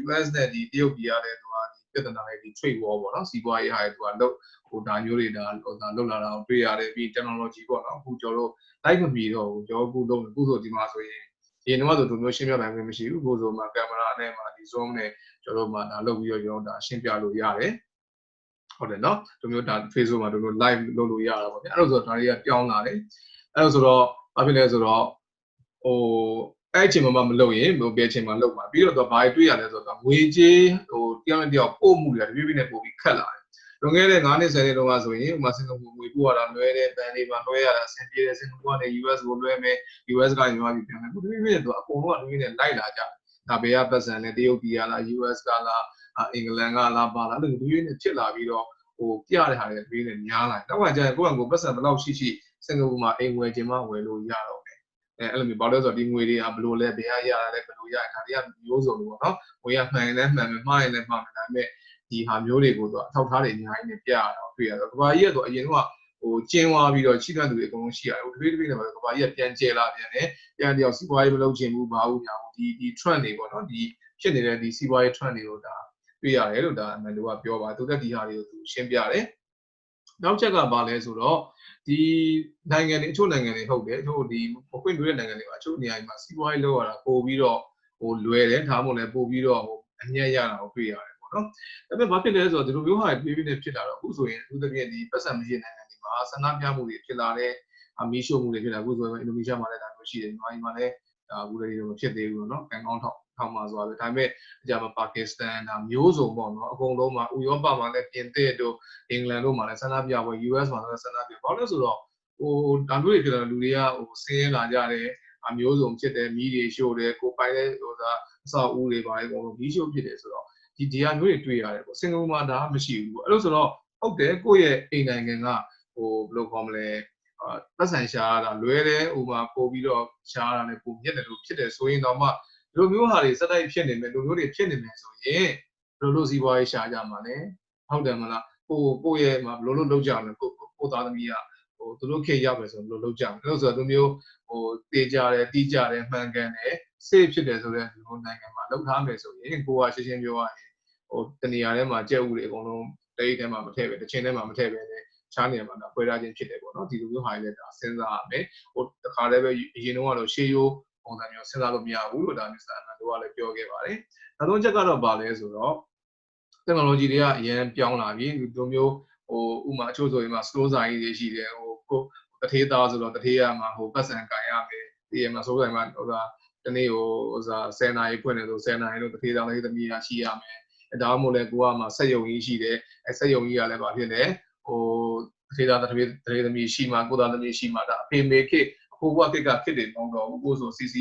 US နဲ့ဒီတရုတ်ပြည်ကလည်းသူကဒီပြဿနာရဲ့ဒီ trade war ပေါ့နော်စီးပွားရေးဟာသူကဒါမျိုးတွေဒါလောက်လာတာကိုတွေ့ရတယ်ပြီး technology ပေါ့နော်အခုကျွန်တော်တို့လိုက်မမီတော့ဘူးကျွန်တော်အခုဆိုဒီမှာဆိုရင်ဒီတော့ဆိုသူမျိုးရှင်းပြနိုင်မှာမရှိဘူးအခုဆိုမှကင်မရာနဲ့မှဒီ zoom နဲ့ကျွန်တော်တို့မှဒါလုပ်ပြီးတော့ကျွန်တော်ဒါရှင်းပြလို့ရတယ်ဟုတ်တယ်နော်ဒီမျိုးဒါ Facebook မှာဒီလို live လုပ်လို့ရတာပေါ့ဗျအဲ့လိုဆိုတော့ဒါတွေကပြောင်းလာတယ်အဲ့လိုဆိုတော့ဘာဖြစ်လဲဆိုတော့အဲ့အချိန်မှာမလုပ်ရင်ဘယ်အချိန်မှာလုပ်မှာပြီးတော့ဘာတွေတွေ့ရလဲဆိုတော့ငွေကြေးတယောက်နဲ့တယောက်ပို့မှုတွေတပြည့်ပြည့်နဲ့ပို့ပြီးခက်လာတယ်လွန်ခဲ့တဲ့9နှစ်10နှစ်တုန်းကဆိုရင်ဥပမာစင်ကာပူငွေပို့ရတာလွယ်တဲ့ဘဏ်တွေမှာလွှဲရတာအဆင်ပြေတယ်စင်ကာပူကနေ US ကိုလွှဲမယ် US ကမြန်မာပြည်ပြန်မယ်တပြည့်ပြည့်နဲ့သူအကုန်လုံးကတပြည့်နဲ့လိုက်လာကြတယ်ဒါဘယ်ကပတ်စံလဲတရုတ်ပြည်ကလား US ကလား အင်္ဂလန်ကလာပါလာလို့ဒီနေ့ဖြစ်လာပြီးတော့ပြတဲ့ဟာတွေပြီးနေများလာနောက်ကကျရင်ကိုယ့်အကိုပတ်စံဘယ်လောက်ရှိစင်ကာပူမှာအိမ်ဝယ်ခြင်းမှဝယ်လို့ရတော့မယ်အဲ့လိုမျိုးဘာလို့လဲဆိုတော့ဒီငွေတွေကဘယ်လိုလဲဘယ်ရလဲဘယ်လိုရခါတွေကမျိုးစုံလို့ပေါ့နော်ငွေရမှန်ရင်လည်းမှန်မယ်မှားရင်လည်းမှားမယ်ဒါပေမဲ့ဒီဟာမျိုးတွေကိုတော့အထောက်ထားတွေအများကြီးနဲ့ပြရတော့တွေ့ရတော့ကဘာကြီးကတော့အရင်ကကျင်းသွားပြီးတော့ချိတဲ့သူတွေအကုန်လုံးရှိရတယ်တပိနဲ့ပါကဘာကြီးကပြန်ကျဲလာပြန်တယ်ပြန်တယောက်စီးပွားရေးမလုပ်ချင်ဘူးဘာဘူးညာဘူးဒီ trend တွေပေါ့နော်ဒီဖြစ်နေတဲ့ဒီစီးပွားရေး trend တွေကိုဒါတွေ့ရတယ်လို့ဒါအမှန်တော့ပြောပါသူတက်ဒီဟာတွေကိုသူရှင်းပြတယ်နောက်ချက်ကဘာလဲဆိုတော့ဒီနိုင်ငံတွေအချို့နိုင်ငံတွေဟုတ်တယ်အချို့ဒီအခွင့်အရေးနိုင်ငံတွေမှာအချို့နေရာတွေမှာစီးပွားရေးလုပ်ရတာပို့ပြီးတော့လွယ်တယ်ဒါမှမဟုတ်လည်းပို့ပြီးတော့အညံ့ရတာကိုတွေ့ရတယ်ပေါ့နော်ဒါပေမဲ့ဘာဖြစ်လဲဆိုတော့ဒီလိုမျိုးဟာပြေးပြီးနေဖြစ်လာတော့အခုဆိုရင်သူတကယ်ဒီပတ်စံမရှိတဲ့နိုင်ငံတွေမှာဆန္ဒပြမှုတွေဖြစ်လာတဲ့အမီးရှို့မှုတွေဖြစ်လာအခုဆိုရင်အင်ဒိုနီးရှားမှာလည်းဒါမျိုးရှိတယ်မြန်မာပြည်မှာလည်းအခုလည်းမဖြစ်သေးဘူးเนาะကံကောင်းထောက်မှာဆိုတော့ဒါပေမဲ့အကြမ်းပါကစ္စတန်ဒါမျိုးစုံပေါ့เนาะအကုန်လုံးမှာဥရောပမှာလည်းပြင်သစ်တို့အင်္ဂလန်တို့မှာလည်းဆန္ဒပြပွဲ US မှာလည်းဆန္ဒပြဘာလို့လဲဆိုတော့ဒါမျိုးတွေဖြစ်လာလူတွေကဆင်းရဲလာကြတယ်အမျိုးစုံဖြစ်တယ်မီးတွေရှို့တယ်ကိုပိုင်တဲ့အဆောက်အဦတွေပါလေအကုန်လုံးမီးရှို့ဖြစ်တယ်ဆိုတော့ဒီဟာမျိုးတွေတွေ့ရတယ်ပေါ့စင်ကာပူမှာဒါမရှိဘူးပေါ့အဲ့လိုဆိုတော့ဟုတ်တယ်ကိုယ့်ရဲ့အိမ်နိုင်ငံကဘယ်လိုခေါ်မလဲပတ်စံရှားတာလွဲတယ်ဥပမာပို့ပြီးတော့ရှားတာလည်းပို့မြက်တယ်လို့ဖြစ်တယ်ဆိုရင်တော့မှဒီလိုမျိုးဟာတွေစက်တိုက်ဖြစ်နေမယ်ဒီလိုမျိုးတွေဖြစ်နေမယ်ဆိုရင်ဘယ်လိုစီးပွားရေးရှားကြမှာလဲဟုတ်တယ်မလားကိုယ့်ရဲ့မှာဘယ်လိုလုပ်ကြမလဲကိုသားသမီးကသူတို့ခေရောက်ပဲဆိုဘယ်လိုလုပ်ကြမလဲလို့ဆိုတော့သူမျိုးတေးကြတယ်တီးကြတယ်မှန်ကန်တယ်စေးဖြစ်တယ်ဆိုတော့ဒီလိုနိုင်ငံမှာလောက်ထားမယ်ဆိုရင်ကိုကရှင်းရှင်းပြောရရင်တနေရာထဲမှာကြက်ဥတွေအကုန်လုံးတိတ်ထဲမှာမထည့်ပဲတစ်ချင်းထဲမှာမထည့်ပဲချားနေမှာဒါခွဲထားခြင်းဖြစ်တယ်ပေါ့နော်ဒီလိုမျိုးဟာလည်းဒါစဉ်းစားရမယ်တခါတည်းပဲအရင်တော့ရှေးရိုးပုံစံမျိုးစဉ်းစားလို့မရဘူးလို့ဒါမျိုးစာတို့ကလည်းပြောခဲ့ပါတယ်နောက်ဆုံးချက်ကတော့ဗာလဲဆိုတော့ technology တွေကအရင်ပြောင်းလာပြီဒီလိုမျိုးဥမာအချို့ဆိုရင်မှာ slow စာကြီးတွေရှိတယ်ကိုတထေးသားဆိုတော့တထေးရမှာပတ်စံကန်ရမယ်ဒီမှာစိုးဆိုင်မှာတနေ့10 နာရီဖွင့်တယ်ဆို10 နာရီလို့တထေးသားလေးသမီးရရှိရမယ်ဒါမှမဟုတ်လည်းကိုကမှစက်ယုံကြီးရှိတယ်စက်ယုံကြီးကလည်းဗာဖြစ်တယ်တထေးသားတထေးသမီးရှိမှကိုသားသမီးရှိမှဒါအဖေမေခေအဖိုးဘွားခေတ်ကခေတ်တွေတော့တော့ကိုဆို CC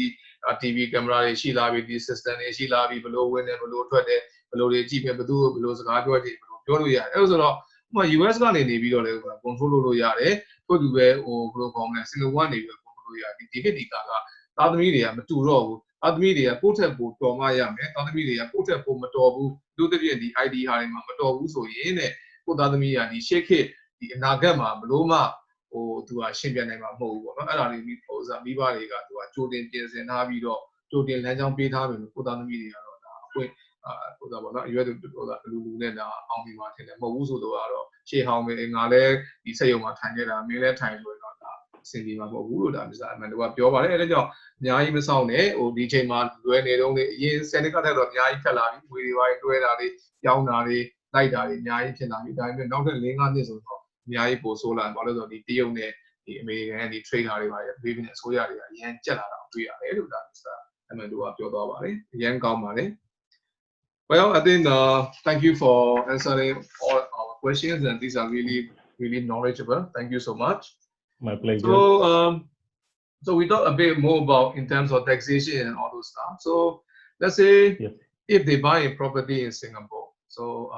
TV ကင်မရာတွေရှိလာပြီဒီ system တွေရှိလာပြီဘလို့ဝင်တယ်ဘလို့ထွက်တယ်ဘလို့တွေကြည့်မယ်ဘသူဘလို့စကားပြောကြည့်ဘလို့ပြောလို့ရတယ်အဲ့လိုဆိုတော့ဥပမာ US ကနေနေပြီးတော့လည်း control လုပ်လို့ရတယ်ထို့တူပဲဘယ်လိုခေါ်မလဲစင်ကာပူကနေပြီး control လုပ်ရတယ်ဒီခေတ်ဒီကာလသားသမီးတွေကမတူတော့ဘူးသားသမီးတွေကကိုယ့်ထက်ပိုတော်မှရမယ်သားသမီးတွေကကိုယ့်ထက်ပိုမတော်ဘူးတို့တပြည့်ဒီ ID ဟာတွေမှာမတော်ဘူးဆိုရင်တဲ့ကိုသားသမီးကဒီရှေ့ခေတ်ဒီအနာဂတ်မှာဘလို့မှသူကရှင်းပြနိုင်မှာမဟုတ်ဘူးပေါ့နော်အဲ့ဒါလေးမိဘတွေကသူကကြိုတင်ပြင်ဆင်ထားပြီးတော့ကြိုတင်လမ်းကြောင်းပေးထားပြီလို့ကိုသားသမီးတွေကတော့ဒါအခွင့်ပေါ့နော်အရွယ်လူနဲ့ဒါအောင်ပြီးမှထင်တယ်မဟုတ်ဘူးဆိုတော့ရှေ့ဟောင်းပဲငါလည်းဒီစက်ရုံမှာထိုင်နေတာမင်းလည်းထိုင်လို့တော့ဒါအဆင်ပြေမှာမဟုတ်ဘူးလို့ဒါမျိုးအမှန်တော့ပြောပါတယ်အဲ့ဒါကြောင့်အများကြီးမဆောင်နဲ့ဒီချိန်မှာလွယ်နေတော့လေအရင်စနစ်ကတည်းကတော့အများကြီးထက်လာပြီဝေတွေတွဲတာတွေကြောင်းတာတွေလိုက်တာတွေအများကြီးဖြစ်လာပြီဒါပေမဲ့နောက်ထပ်4-5 နှစ်ဆိုတော့အများကြီးပိုဆိုးလာဘာလို့လဲဆိုတော့ဒီတရုတ်နဲ့ဒီအမေရိကန်ရဲ့ဒီ trader တွေပါရဲ့ business အစိုးရတွေကအရင်ကျက်လာတာတွေ့ရတယ်လို့ဒါမျိုးအမှန်တော့ပြောသွားပါတယ်အရင်ကောင်းပါတယ်Well, I think thank you for answering all our questions, and these are really knowledgeable. Thank you so much. My pleasure. So we talk a bit more about in terms of taxation and all those stuff. So let's say if they buy a property in Singapore, so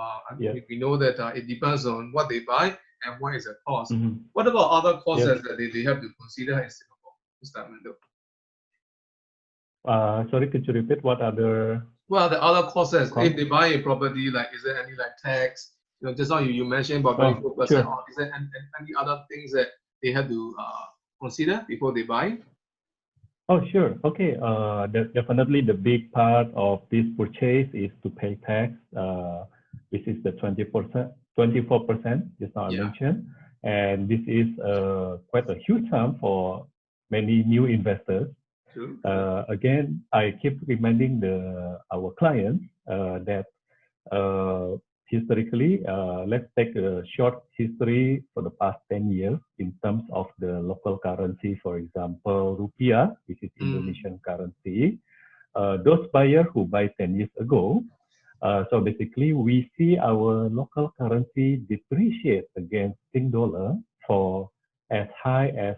we know that it depends on what they buy and what is the cost. What about other costs that they have to consider in Singapore, Mr. Mendo? Sorry, could you repeat what other? Well, the other costs, if they buy a property, like is there any like tax? Just now you mentioned about 24%. Sure. Is there any other things that they have to consider before they buy? Oh, sure. Okay. Definitely the big part of this purchase is to pay tax, which is the 24%, just now I mentioned. And this is quite a huge sum for many new investors. Again, I keep reminding our clients that historically, let's take a short history for the past 10 years in terms of the local currency, for example, rupiah, which is Indonesian currency. Those buyers who buy 10 years ago, so basically we see our local currency depreciate against Sing dollar for as high as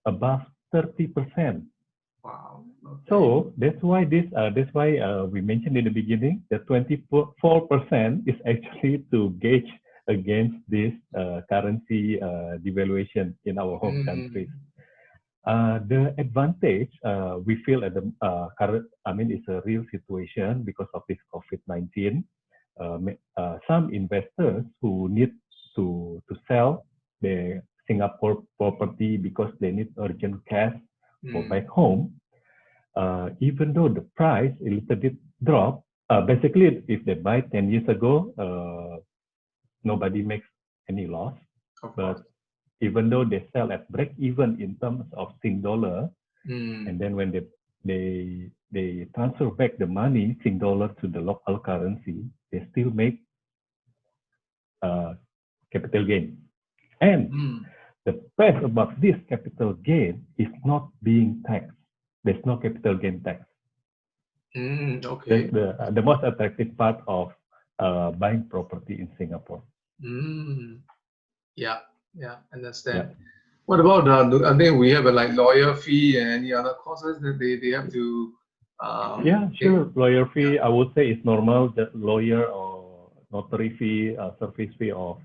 above 30%. Wow. So that's why we mentioned in the beginning that 24% is actually to gauge against this currency devaluation in our home countries. The advantage we feel at the current, it's a real situation because of this COVID-19. Some investors who need to sell their Singapore property because they need urgent cash for back home. Even though the price a little bit drop, basically if they buy 10 years ago, nobody makes any loss. But even though they sell at break even in terms of Sing dollar, and then when they transfer back the money Sing dollar to the local currency, they still make capital gain. And the best about this capital gain is not being taxed. There's no capital gain tax. Okay. That's the most attractive part of buying property in Singapore. Yeah, understand. Yeah. What about I think we have a lawyer fee and any other costs that they have to. Yeah, sure. Lawyer fee, I would say is normal. The lawyer or notary fee, service fee of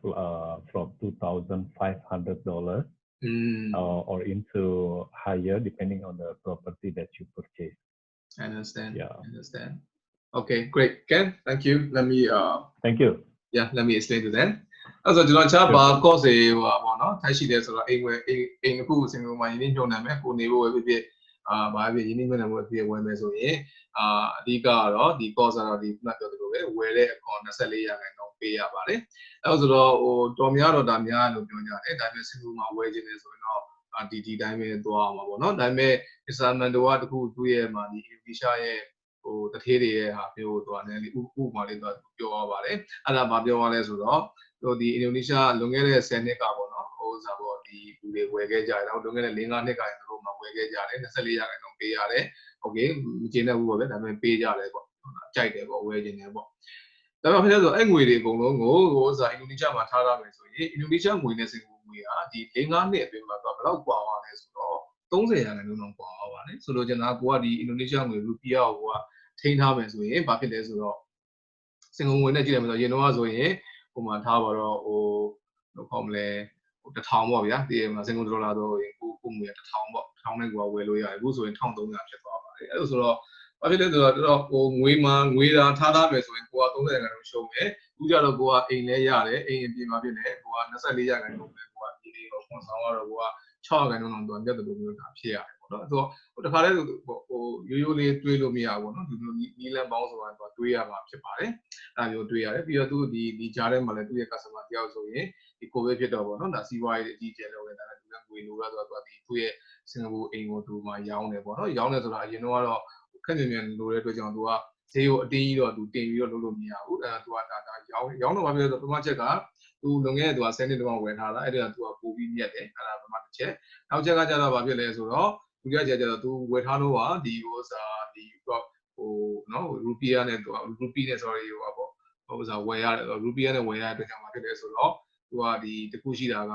from $2,500 or into higher depending on the property that you purchase. I understand. Yeah. Understand. Okay, great. Ken, thank you. Let me. Thank you. Yeah, let me explain to them. အဲ့ဆိုကျွန်တော်ချားပါ course တွေပေါ့နော်ထိုက်ရှိတယ်ဆိုတော့အိမ်အခုစင်ကာပူမှာယင်းနှိမ့်ညွှန်တယ်မယ်ကိုနေဖို့ပဲဖြစ်ဘာဖြစ်ယင်းနှိမ့်ညွှန်တယ်ဖို့ဖြစ်ဝယ်မယ်ဆိုရင်အဓိကကတော့ဒီ course ကတော့ဒီခုနပြောသလိုပဲဝယ်တဲ့အခွန်24%ပေးရပါတယ်အဲ့ဆိုတော့ဟိုတော်များတော့ဒါများလို့ပြောကြတယ်ဒါပေမဲ့စင်ကာပူမှာဝယ်ခြင်းလေဆိုရင်တော့ဒီတိုင်းပဲသွားအောင်ပါပေါ့နော်ဒါပေမဲ့ Islamic တို့ကတခုသူ့ရဲ့မှာဒီ Asia ရဲ့ဟိုတထေးတွေရဲ့ဟာမျိုးသွားတယ်လေဥပမာလေးတော့ပြောရပါတယ်အဲ့ဒါမပြောရလဲဆိုတော့ဒီအင်ဒိုနီးရှားလွန်ခဲ့တဲ့10နှစ်ကပေါ့နော်ဟိုစားပေါ့ဒီလူတွေဝယ်ခဲ့ကြတယ်နောက်လွန်ခဲ့တဲ့4-5နှစ်ကရင်တို့မှဝယ်ခဲ့ကြတယ်24%ပေးရတယ်โอเคမကျေနပ်ဘူးပေါ့ဗျဒါပေမဲ့ပေးကြတယ်ပေါ့ကြိုက်တယ်ပေါ့ဝယ်ခြင်းတယ်ပေါ့ဒါပေမဲ့ဖြစ်ဆိုအဲ့ငွေတွေအကုန်လုံးကိုဟိုစားအင်ဒိုနီးရှားမှာထားရမယ်ဆိုရင်အင်ဒိုနီးရှားငွေနဲ့စင်ကာပူငွေဟာဒီ4-5နှစ်အတွင်းမှာတော့ဘယ်လောက်ကွာသွားလဲဆိုတော့30%လုံးကွာသွားပါတယ်ဆိုလိုချင်တာကိုကဒီအင်ဒိုနီးရှားငွေရူပီယာကိုကထိန်းထားမယ်ဆိုရင်ဘာဖြစ်လဲဆိုတော့စင်ကာပူငွေနဲ့ကြည့်တယ်ဆိုတော့ရင်တော့ဆိုရင်ဟိုမှာထားပါတော့ဟိုခေါ်မလဲဟို1000ပေါ့ဗျာဒီမှာစင်ကာပူဒေါ်လာဆိုရင်ကိုငွေ1000ပေါ့1000နဲ့ကိုကဝယ်လို့ရတယ်အခုဆိုရင်1300ဖြစ်သွားပါတယ်အဲ့လိုဆိုတော့ဘာဖြစ်လဲဆိုတော့ဟိုငွေမှာငွေသာထားထားမယ်ဆိုရင်ကိုက30%ရှုံးမယ်အခုကျတော့ကိုကအိမ်လဲရတယ်အိမ်အပြင်မှာဖြစ်နေကိုက24%လုံးပဲကိုကဒီလေးကိုခွန်ဆောင်ရတော့ကိုက6%လုံးတော့မြတ်တယ်လို့မျိုးတာဖြစ်ရတယ်ပေါ့နော်ဆိုတော့ဟိုတခါတည်းဟိုရိုးလေးတွေးလို့မရဘူးပေါ့နော်ဒီလိုနီးလန်းပေါင်းဆိုတာတော့တွေးရမှာဖြစ်ပါတယ်အဲ့လိုမျိုးတွေးရတယ်ပြီးတော့သူဒီကြားထဲမှာလည်းသူ့ရဲ့ customer တယောက်ဆိုရင်ဒီကိုဗစ်ဖြစ်တော့ပေါ့နော်ဒါစီးပွားရေးအကြီးအကျယ်လုပ်နေတာလည်းသူကငွေလိုရဆိုတော့သူ့ရဲ့စင်ကာပူအိမ်ကိုသူမှရောင်းတယ်ပေါ့နော်ရောင်းတယ်ဆိုတာအရင်တော့ခက်မြန်လိုတဲ့အတွက်ကြောင့်သူကဈေးကိုအတင်းကြီးတော့သူတင်ပြီးတော့လုပ်လို့မရဘူးအဲ့ဒါသူကဒါရောင်းတော့ဘာဖြစ်လဲဆိုတော့ပထမချက်ကသူလွန်ခဲ့တဲ့သူက10နှစ်တောင်ဝယ်ထားတာအဲ့ဒါသူကပိုပြီးမြတ်တယ်အဲ့ဒါပထမတစ်ချက်နောက်ချက်ကကျတော့ဘာဖြစ်လဲဆိုတော့ဒုတိယချက်ကျတော့သူဝယ်ထားလို့ပါဒီဥစ္စာဒီဟိုနော်ရူပီယာနဲ့သူကရူပီနဲ့ sorry ဟိုပေါ့ဥစ္စာဝယ်ရတယ်ရူပီယာနဲ့ဝယ်ရတဲ့အတွက်ကြောင့်ဘာဖြစ်လဲဆိုတော့သူကဒီတခုရှိတာက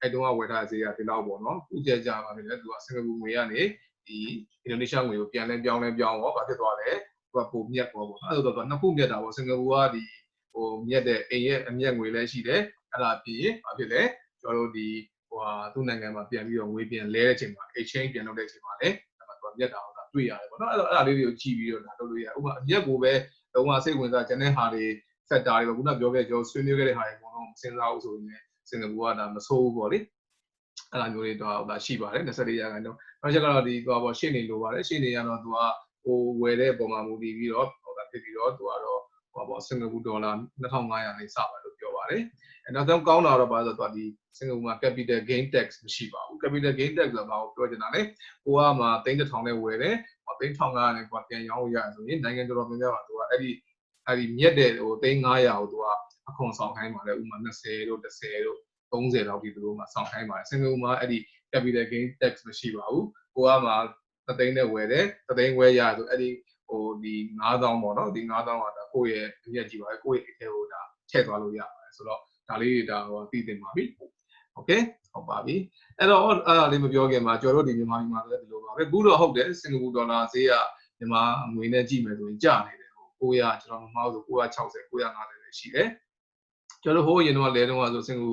အဲ့တုန်းကဝယ်ထားတဲ့ဈေးကဒီလောက်ပေါ့နော်ဥကျကြပါဖြစ်လဲသူကစင်ကာပူငွေကနေဒီအင်ဒိုနီးရှားငွေကိုပြန်လဲပြောင်းရောဘာဖြစ်သွားလဲသူကပိုမြတ်ပေါ့အဲ့လိုတော့နှစ်ခုမြတ်တာပေါ့စင်ကာပူကဒီဟိုမြတ်တဲ့အိမ်ရဲ့အမြတ်ငွေလည်းရှိတယ်အဲ့ဒါပြီးဘာဖြစ်လဲကျွန်တော်တို့ဒီဟိုဟာသူ့နိုင်ငံမှာပြန်ပြီးတော့ငွေပြန်လဲတဲ့အချိန်မှာ exchange ပြန်လုပ်တဲ့အချိန်မှာလည်းအဲ့မှာသူကမြတ်တာဟုတ်တာတွေ့ရတယ်ပေါ့နော်အဲ့ဒါလေးတွေကိုကြည့်ပြီးတော့ဒါလုပ်လို့ရတယ်ဥပမာအမြတ်ကိုပဲလုံးဝစိတ်ဝင်စားကျန်တဲ့ဟာတွေ factor တွေပေါ့ခုနပြောခဲ့ကျွန်တော်ဆွေးနွေးခဲ့တဲ့ဟာတွေအကုန်လုံးစဉ်းစားအောင်ဆိုရင်စင်ကာပူကဒါမဆိုးဘူးပေါ့လေအဲ့လိုမျိုးတွေတော့ဒါရှိပါတယ်24%နောက်ချက်ကတော့ဒီဟိုပေါ့ရှေ့နေလိုပါတယ်ရှေ့နေကတော့သူကဟိုဝယ်တဲ့ပုံမှာမူတည်ပြီးတော့ဟိုဒါဖြစ်ပြီးတော့သူကတော့ဟိုပေါ့စင်ကာပူဒေါ်လာ2500နဲ့စပါလို့ပြောပါတယ်အဲနောက်ဆုံးကောင်းတာတော့ဘာလို့ဆိုတော့ဒီစင်ကာပူမှာ capital gain tax မရှိပါဘူး capital gain tax ဆိုတာဘာကိုပြောချင်တာလဲကိုကမှ3000နဲ့ဝယ်တယ်3500နဲ့ကိုပြန်ရောင်းရဆိုရင်နိုင်ငံတော်တော်များများပါသူကအဲ့ဒီမြက်တဲ့ဟို3500ကိုသူကအခွန်ဆောင်ခိုင်းပါတယ်ဥပမာ20တို့10တို့30လောက်ဒီသူတို့မှဆောင်ခိုင်းပါတယ်စင်ကာပူမှာအဲ့ဒီ capital gain tax မရှိပါဘူးကိုကမှ3သိန်းနဲ့ဝယ်တယ်3သိန်းဝယ်ရဆိုအဲ့ဒီဟိုဒီ9000ပေါ့နော်ဒီ9000ကဒါကိုယ့်ရဲ့အမြတ်ကြီးပါပဲကိုယ့်ရဲ့အထဲကိုဒါထည့်သွားလို့ရပါတယ်ဆိုတော့ဒါလေးဒါဟိုသိတင်ပါပြီ Okay ဟုတ်ပါပြီအဲ့တော့လေးမပြောခင်မှာကျွန်တော်တို့ဒီမြန်မာပြည်မှာလည်းဒီလိုပါပဲအခုတော့ဟုတ်တယ်စင်ကာပူဒေါ်လာဈေးကမြန်မာငွေနဲ့ကြည့်မယ်ဆိုရင်ကျနေတယ်900ကျွန်တော်မမှားဆို960 950ပဲရှိတယ်ကျွန်တော်ဟိုးရင်တော့လဲတော့ဆိုစင်ကာပူ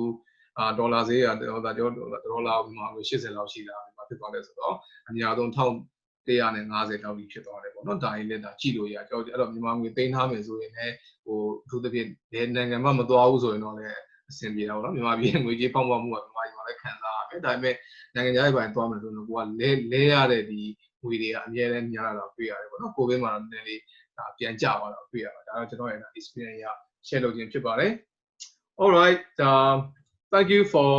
ဒေါ်လာဈေးကဒေါ်လာမြန်မာငွေ80လောက်ရှိတာဖြစ်သွားတယ်ဆိုတော့အများဆုံး1150တောက်ပြီးဖြစ်သွားတယ်ပေါ့နော်ဒါကြီးလည်းဒါကြည့်လို့ရကျွန်တော်အဲ့တော့မြန်မာငွေသိမ်းထားမယ်ဆိုရင်လည်းဟိုအထူးသဖြင့်နိုင်ငံမှမသွားဘူးဆိုရင်တော့လည်းအဆင်ပြေတာပေါ့နော်မြန်မာပြည်ငွေကြေးပေါက်ပေါက်မှုကမြန်မာပြည်မှာလည်းခံစားရတယ်ဒါပေမဲ့နိုင်ငံခြားရေးပိုင်းသွားမယ်ဆိုတော့ကိုကလဲရတဲ့ဒီငွေတွေကအများနဲ့များလာတော့တွေ့ရတယ်ပေါ့နော်ကိုဗစ်မှာလည်းနည်းနည်းဒါပြန်ကျသွားတော့တွေ့ရပါဒါတော့ကျွန်တော်ရဲ့ experience ရ share လုပ်ခြင်းဖြစ်ပါတယ် All right thank you for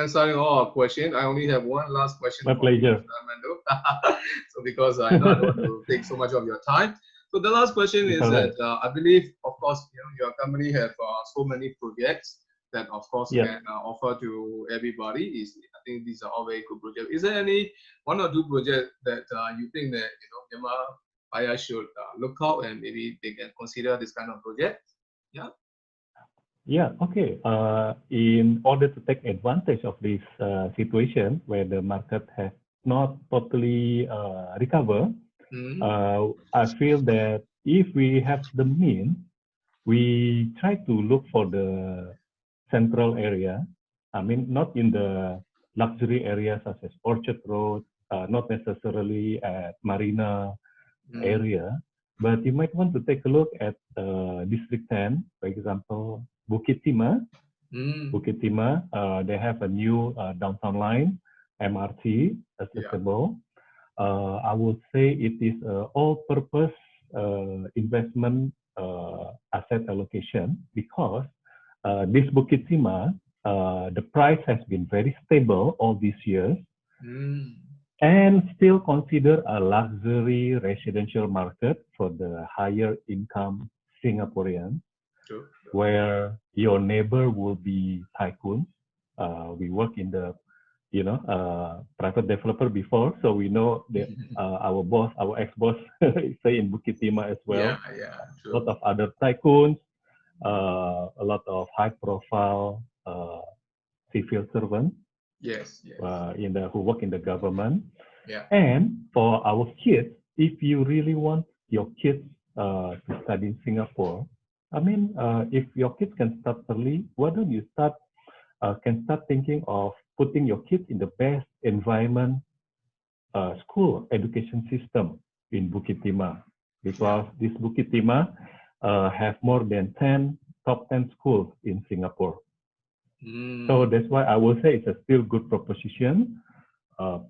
answering all our questions. I only have one last question. My pleasure. So because I don't want to take so much of your time. So the last question is that I believe, of course, your company have so many projects that, of course, can offer to everybody. I think these are all very good projects. Is there any one or two projects that you think that Myanmar buyers should look out and maybe they can consider this kind of project? Yeah. Yeah, okay. In order to take advantage of this situation where the market has not totally recovered, I feel that if we have the means, we try to look for the central area. I mean, not in the luxury areas such as Orchard Road, not necessarily at Marina area, but you might want to take a look at District 10, for example, Bukit Timah. Bukit Timah, they have a new downtown line, MRT, accessible. I would say it is all-purpose investment asset allocation because this Bukit Timah, the price has been very stable all these years and still consider a luxury residential market for the higher income Singaporeans. Where your neighbor will be tycoons. We work in the, private developer before, so we know that our ex-boss, say in Bukit Timah as well. A lot of other tycoons, a lot of high-profile civil servants. Who work in the government. And for our kids, if you really want your kids to study in Singapore. I mean, if your kids can start early, why don't you start thinking of putting your kids in the best environment school education system in Bukit Timah, because this Bukit Timah have more than top 10 schools in Singapore. So that's why I will say it's a still good proposition.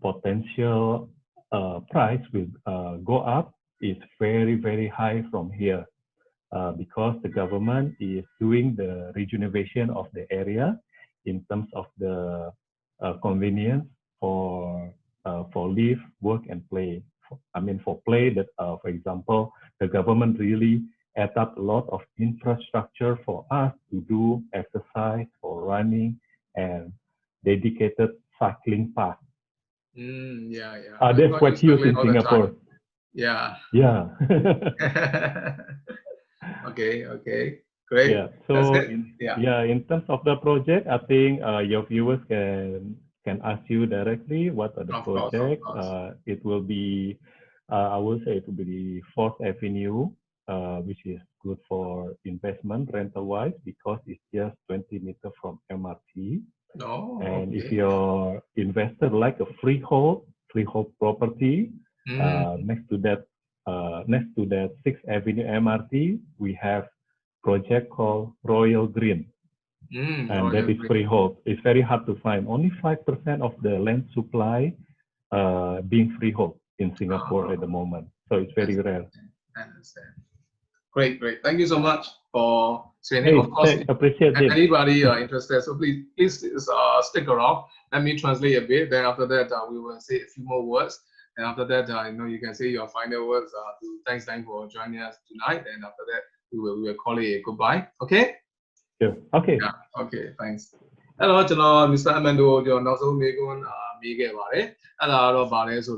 Potential price will go up. It's very, very high from here. Because the government is doing the rejuvenation of the area in terms of the convenience for live, work, and play. I mean, for play, that for example, the government really add up a lot of infrastructure for us to do exercise, for running, and dedicated cycling path. That's quite huge in Singapore. Yeah. Okay, great. So in terms of the project, I think your viewers can ask you directly what are the projects. It will be, I will say it will be the 4th Avenue, which is good for investment rental-wise because it's just 20 meters from MRT. And if your investor like a freehold property, next to that 6th Avenue MRT, we have project called Royal Green. And that is freehold. It's very hard to find. Only 5% of the land supply being freehold in Singapore at the moment. So it's very rare. I understand. Great. Thank you so much for sharing. Of course, appreciate it. Anybody interested, so please stick around. Let me translate a bit. Then after that, we will say a few more words. And after that, you can say your final words. Thanks for joining us tonight. And after that, we will call it a goodbye. Okay? Sure. Okay. Yeah. Okay. Thanks. Hello, Mr. Amando. You're not so big on me get about it. Hello, about it. So,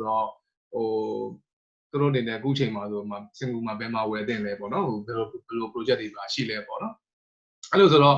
သူတို့အနေနဲ့အခုချိန်မှာဆိုမှစင်ကူမှာဘယ်မှာဝယ်တင်လဲပေါ့နော်ဘယ်လို project တွေပါရှိလဲပေါ့နော် အဲ့လိုဆိုတော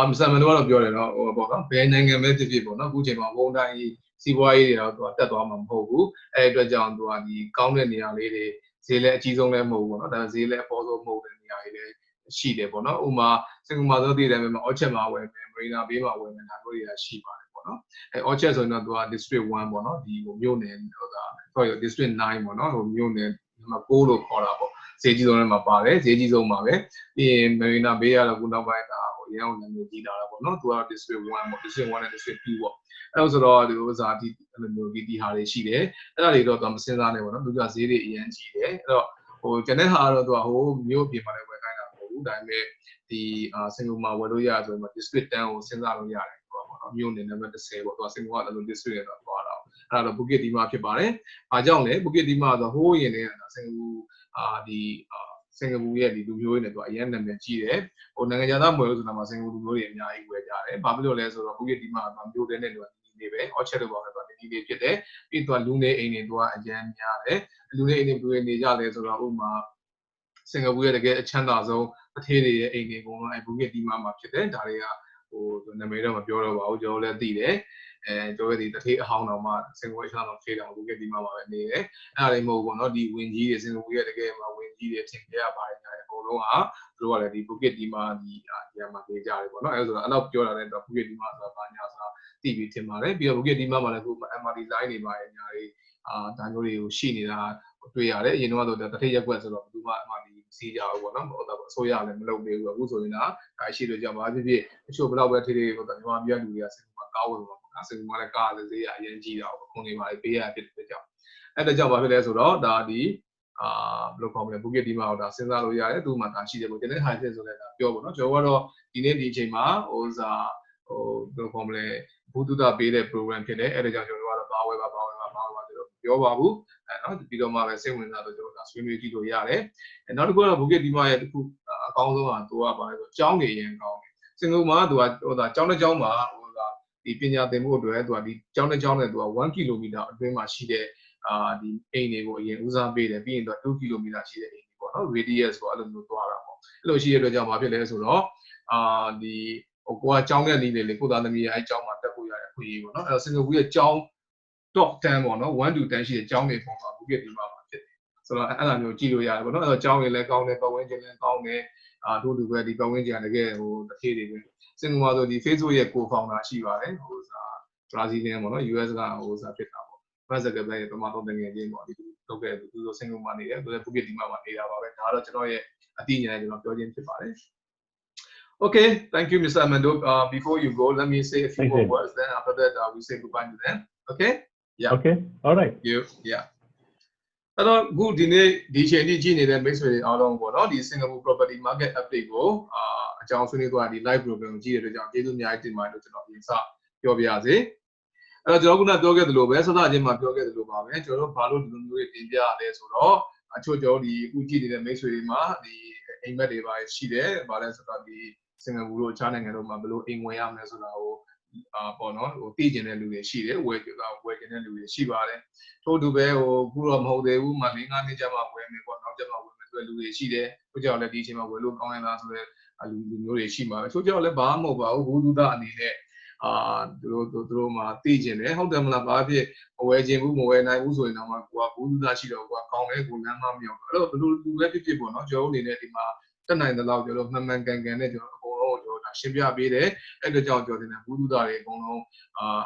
့မစ္စတာမန်တို့ကတော့ပြောတယ်နော်ဟိုပေါ့နော်ဘယ်နိုင်ငံပဲဖြစ်ဖြစ်ပေါ့နော်အခုချိန်မှာဘုံတိုင်းစီးပွားရေးတွေတော့သူကတက်သွားမှာမဟုတ်ဘူးအဲ့အတွက်ကြောင့်သူကဒီကောင်းတဲ့နေရာလေးတွေဈေးလည်းအကြီးဆုံးလည်းမဟုတ်ဘူးပေါ့နော်ဒါဈေးလည်းအပေါ်ဆုံးမဟုတ်တဲ့နေရာတွေလည်းရှိတယ်ပေါ့နော်ဥမာစင်ကာပူမှာဆိုတည်တယ်မှာ Orchard မှာဝယ်မယ် Marina Bay မှာဝယ်မယ်ဒါမျိုးတွေကရှိပါတယ်ပေါ့နော်အဲ့ Orchard ဆိုရင်တော့သူက District 1ပေါ့နော်ဒီဟိုမြို့နယ်ဟိုဒါ sorry District 9ပေါ့နော်ဟိုမြို့နယ်မှာ6လို့ခေါ်တာပေါ့ဈေးကြီးဆုံးထဲမှာပါတယ်ဈေးကြီးဆုံးပါပဲပြီးရင် Marina Bay ကတော့ခုနောက်ပိုင်းဒါဟိုရန်ကုန်နာမည်ကြီးလာတာပေါ့နော်သူက District 1ပေါ့ District 1နဲ့ District 2ပေါ့အဲ့လိုဆိုတော့ဒီဥစားဒီအဲ့လိုမျိုးဒီဟာတွေရှိတယ်အဲ့ဒါတွေတော့သူမစင်စားနဲ့ပေါ့နော်သူကဈေးတွေအရင်ကြီးတယ်အဲ့တော့ဟိုကျန်တဲ့ဟာကတော့သူကဟိုမြို့ပြင်မှာလည်းဝယ်ခိုင်းတာမဟုတ်ဘူးဒါပေမဲ့ဒီစင်ကာပူမှာဝယ်လို့ရဆိုတော့ District 10ကိုစဉ်းစားလို့ရတယ်ပေါ့နော်မြို့နယ်နံပါတ်10ပေါ့သူကစင်ကာပူကအဲ့လို District တွေတော့သွားတာအဲ့ဒါတော့ Bukit Timah ဖြစ်ပါတယ်အားကြောင့်လေ Bukit Timah ဆိုဟိုးရင်လည်းစင်ကာပူဒီစင်ကာပူရဲ့ဒီလူမျိုးတွေနဲ့သူအရင်နာမည်ကြီးတယ်ဟိုနိုင်ငံသားမွေလို့ဆိုတာမှာစင်ကာပူလူမျိုးတွေအများကြီးဝယ်ကြတယ်ဘာဖြစ်လို့လဲဆိုတော့ Bukit Timah မှာမြို့တဲနဲ့လူနေပဲ Orchard လို့ပြောတယ်သူကဒီဖြစ်တယ်ပြီးတော့လူနေအိမ်တွေသူကအရင်များတယ်လူနေအိမ်တွေနေကြတယ်ဆိုတော့ဥမာစင်ကာပူရဲ့တကယ်အချမ်းသာဆုံးအထေးတွေရဲ့အိမ်တွေအကုန်လုံးBukit Timahမှာဖြစ်တယ်ဒါတွေကဟိုနာမည်တော့မပြောတော့ပါဘူးကျွန်တော်လည်းသိတယ်ကျွန်တော်ဒီတထေးအဟောင်းတော်မှာစင်ကာပူအချမ်းသာထေးတော် Bukit Timahမှာပဲနေတယ်အဲ့ဒါလေးမဟုတ်ဘူးเนาะဒီဝင်ကြီးတွေစင်ကာပူရဲ့တကယ်မှာဝင်ကြီးတွေထင်ကြရပါတယ်ညာအကုန်လုံးကသူတို့ကလည်းဒီ Bukit Timah ဒီနေရာမှာနေကြတယ်ပေါ့เนาะအဲ့ဒါဆိုတော့အဲ့တော့ပြောတာလည်းတော့ Bukit Timah ဆိုတာဘာညာဆိုတာသိပြီးထင်ပါတယ်ပြီးတော့ Bukit Timah မှာလည်းခု MRT line တွေပါညာတွေဒါမျိုးတွေကိုရှိနေတာတွေ့ရတယ်အရင်တော့တထေးရက်ွက်ဆိုတော့ဘယ်သူမှ MRT စီးကြဘူးပေါ့နော်ဟုတ်တော့အစိုးရလည်းမလုပ်ပေးဘူးအခုဆိုရင်ဒါရှိလို့ကြောက်ပါဖြစ်ဖြစ်အချို့ဘယ်တော့ပဲထေးဟိုမြန်မာပြည်လူတွေကစင်ကာပူမှာကားဝင်မှာပေါ့စင်ကာပူမှာလည်းကားဈေးအရင်ကြီးတာပေါ့ခုနေပါလေပေးရဖြစ်တဲ့ကြောင့်အဲ့ဒါကြောင့်ဘာဖြစ်လဲဆိုတော့ဒါဒီဘယ်လိုခေါ်မလဲ Bukit Timah ကိုဒါစဉ်းစားလို့ရတယ်သူ့မှာဒါရှိတယ်ပေါ့ကျွန်တော် high ဖြစ်ဆိုလဲဒါပြောပေါ့နော်ကျွန်တော်ကတော့ဒီနေ့ဒီအချိန်မှာဟိုစားဟိုဘယ်လိုခေါ်မလဲဘုဒ္ဓတာပေးတဲ့ program ဖြစ်တယ်အဲ့ဒါကြောင့်ကျွန်တော်ကတော့ဘာဝဲပါကျွန်တော်ပြောပါဘူးနော်ပြီးတော့မှပဲစိတ်ဝင်စားတော့ကျွန်တော်ဆွေးနွေးကြည့်လို့ရတယ်နောက်တစ်ခုကတော့ Bukit Timah ရဲ့တစ်ခုအကောင်းဆုံးကသူကဘာလဲဆိုကျောင်းတွေအရင်ကောင်းတယ်စင်ကာပူမှာသူကဟိုဒါကျောင်းတစ်ကျောင်းမှာဟိုဒါဒီပညာသင်ဖို့အတွက်သူကဒီကျောင်းတစ်ကျောင်းနဲ့သူက1 km အတွင်းမှာရှိတဲ့ဒီအိမ်တွေကိုအရင်ဦးစားပေးတယ်ပြီးရင်သူက2 km ရှိတဲ့အိမ်တွေပေါ့နော် radius ဆိုအဲ့လိုမျိုးသွားတာပေါ့အဲ့လိုရှိတဲ့အတွက်ကြောင့်ဘာဖြစ်လဲဆိုတော့ဒီဟိုကိုကကျောင်းတဲ့နည်းလေးကိုသားသမီးရဲ့အဲ့ကျောင်းမှာတက်ဖို့ရတဲ့အခွင့်အရေးပေါ့နော်အဲ့တော့စင်ကာပူရဲ့ကျောင်း top 10ပေါ့နော်1 to 10ရှိတဲ့ကျောင်းတွေပုံမှာ Bukit Timah မှာဖြစ်တယ်ဆိုတော့အဲ့လိုမျိုးကြည့်လို့ရတယ်ပေါ့နော်အဲ့တော့ကျောင်းတွေလည်းကောင်းတယ်ပတ်ဝန်းကျင်လည်းကောင်းတယ်တို့လူပဲဒီပတ်ဝန်းကျင်တကယ်ဟိုတစ်ခေတ်တွေပဲစင်ကာပူမှာဆိုဒီ Facebook ရဲ့ co-founder ရှိပါတယ်ဟိုစာ Brazilian ပေါ့နော် US ကဟိုစာဖြစ်တာပေါ့ 𝐻𝑃 ရဲ့ပမာတော့တကယ်ချင်းပေါ့ဒီလုပ်ခဲ့သူဆိုစင်ကာပူမှာနေတယ်သူလည်း Bukit Timah မှာနေတာပါပဲဒါတော့ကျွန်တော်ရဲ့အသိဉာဏ်နဲ့ကျွန်တော်ပြောခြင်းဖြစ်ပါတယ်Okay, thank you, Mr. Amando. Before you go, let me say a few more words. Then after that, we say goodbye to them. Okay? Yeah. Okay. All right. You. Yeah. အဲ့တော့အခုဒီနေ့ဒီအချိန်ကြီးကြည့်နေတဲ့မိတ်ဆွေတွေအားလုံးပေါ့နော်ဒီ Singapore property market update ကိုအကြောင်းဆွေးနွေးသွားဒီ live program ကိုကြည့်ရတဲ့အတွက်ကြောင့်ကျေးဇူးအများကြီးတင်ပါတယ်လို့ကျွန်တော်အရင်စပြောပြရစေအဲ့တော့ကျွန်တော်ခုနပြောခဲ့သလိုပဲစသချင်းမှာပြောခဲ့သလိုပါပဲကျွန်တော်တို့ဘာလို့ဒီလိုမျိုးတွေတင်ပြရလဲဆိုတော့အချို့ကျွန်တော်ဒီအခုကြည့်နေတဲ့မိတ်ဆွေတွေမှာဒီအိမ်မက်တွေပါရှိတယ်ဘာလဲဆိုတော့ဒီစင်ကာပူတို့အခြားနိုင်ငံတို့မှာဘယ်လိုအိမ်ဝင်ရမလဲဆိုတာကိုပေါ့နော်ဟိုသိကျင်တဲ့လူတွေရှိတယ်ဝယ်ကျင်တဲ့လူတွေရှိပါတယ်ထို့တူပဲဟိုခုတော့မဟုတ်သေးဘူးမှ၄-၅နှစ်ကြာမှဝယ်မယ်ပေါ့နောက်ကျမှဝယ်မယ်ဆိုတဲ့လူတွေရှိတယ်သူကြောင့်လည်းဒီအချိန်မှာဝယ်လို့ကောင်းရလားဆိုတဲ့လူမျိုးတွေရှိမှာပဲသူကြောင့်လည်းဘာမှမဟုတ်ပါဘူးဘုဒ္ဓအနေနဲ့သူတို့မှာသိကျင်တယ်ဟုတ်တယ်မလားဘာဖြစ်မဝယ်ခြင်းဘူးမဝယ်နိုင်ဘူးဆိုရင်တော့ကိုကဘုဒ္ဓရှိတော့ကိုကကောင်းတယ်ကိုလမ်းမမြောက်တော့အဲ့တော့ဘယ်လိုလူပဲဖြစ်ပေါ့နော်ကျွန်တော်အနေနဲ့ဒီမှာတက်နိုင်တဲ့လောက်ကျွန်တော်မှန်မှန်ကန်ကန်နဲ့ကျွန်တော်အကုန်လုံးကိုကျွန်တော်ရှင်းပြပေးတယ်အဲ့ဒါကြောင့်ကျွန်တော်ဒီဘုဒ္ဓတွေအကုန်လုံ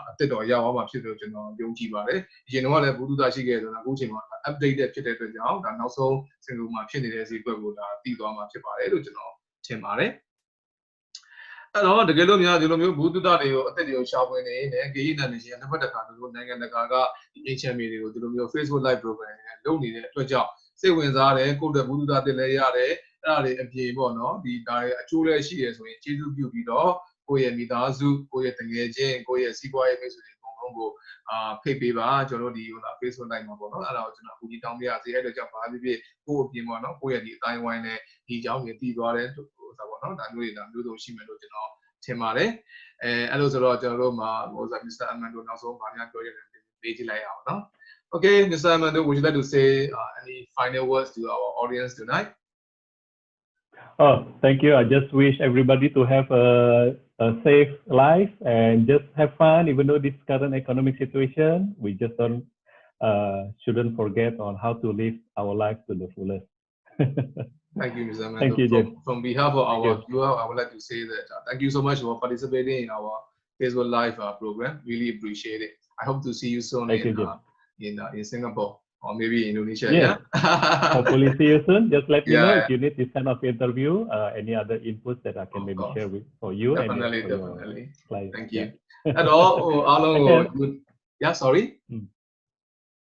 းအသက်တော်ရောက်အောင်မှာဖြစ်လို့ကျွန်တော်ယုံကြည်ပါတယ်အရင်တော့လည်းဘုဒ္ဓရှိခဲ့တယ်ဆိုတာအခုချိန်မှာ updated ဖြစ်တဲ့အတွက်ကြောင့်ဒါနောက်ဆုံးစင်ကာပူမှာဖြစ်နေတဲ့ဈေးကွက်ကိုဒါသိသွားမှာဖြစ်ပါတယ်လို့ကျွန်တော်ထင်ပါတယ်အဲ့တော့တကယ်လို့များဒီလိုမျိုးဘုဒ္ဓတွေကိုအသက်တွေကိုရှာဖွေနေနေဂေယိနန်နေရှင်နှစ်ဖက်တစ်ခါတို့နိုင်ငံတကာကဒီ HMA တွေကိုဒီလိုမျိုး Facebook live program တွေလုပ်နေတဲ့အတွက်ကြောင့်စိတ်ဝင်စားတယ်ကိုယ့်အတွက်ဘုဒ္ဓတက်လဲရတယ်အဲ့ဒါတွေအပြေပေါ့နော်ဒီဒါတွေအကျိုးလည်းရှိရဆိုရင်ကျေးဇူးပြုပြီးတော့ကိုယ့်ရဲ့မိသားစုကိုယ့်ရဲ့တငယ်ချင်းကိုယ့်ရဲ့စီးပွားရေးမိတ်ဆွေတွေအကုန်လုံးကိုဖိတ်ပေးပါကျွန်တော်တို့ဒီဟိုလာ Facebook live မှာပေါ့နော်အဲ့ဒါကိုကျွန်တော်အခုဒီတောင်းပြရစီအဲ့တော့ကြောင့်ဘာဖြစ်ဖြစ်ကိုယ့်အပြင်ပေါ့နော်ကိုယ့်ရဲ့ဒီအတိုင်းဝိုင်းနဲ့ဒီအကြောင်းကြီးတည်သွားတယ်ဟိုစားပေါ့နော်ဒါမျိုးတွေဒါမျိုးစုံရှိမယ်လို့ကျွန်တော်ထင်ပါတယ်အဲ့လိုဆိုတော့ကျွန်တော်တို့မှာဟိုစား Mr. Amando နောက်ဆုံးဗာများပြောရတယ်ပေးကြည့်လိုက်အောင်နော် Okay Mr. Amando would you like to say any final words to our audience tonight Oh, thank you. I just wish everybody to have a safe life and just have fun, even though this current economic situation, we just shouldn't forget on how to live our life to the fullest. Thank you, Mr. Mando. Thank you, James. From behalf of Thank our you. viewer, I would like to say that thank you so much for participating in our Facebook Live program. Really appreciate it. I hope to see you soon Thank you, James. in Singapore or maybe Indonesia. Yes. Yeah. Hopefully see you soon. Just let me know Yeah. if you need this kind of interview, any other inputs that I can Of maybe course. share with for you Definitely, and for definitely. your clients. Thank Yeah. you. And all yeah, sorry.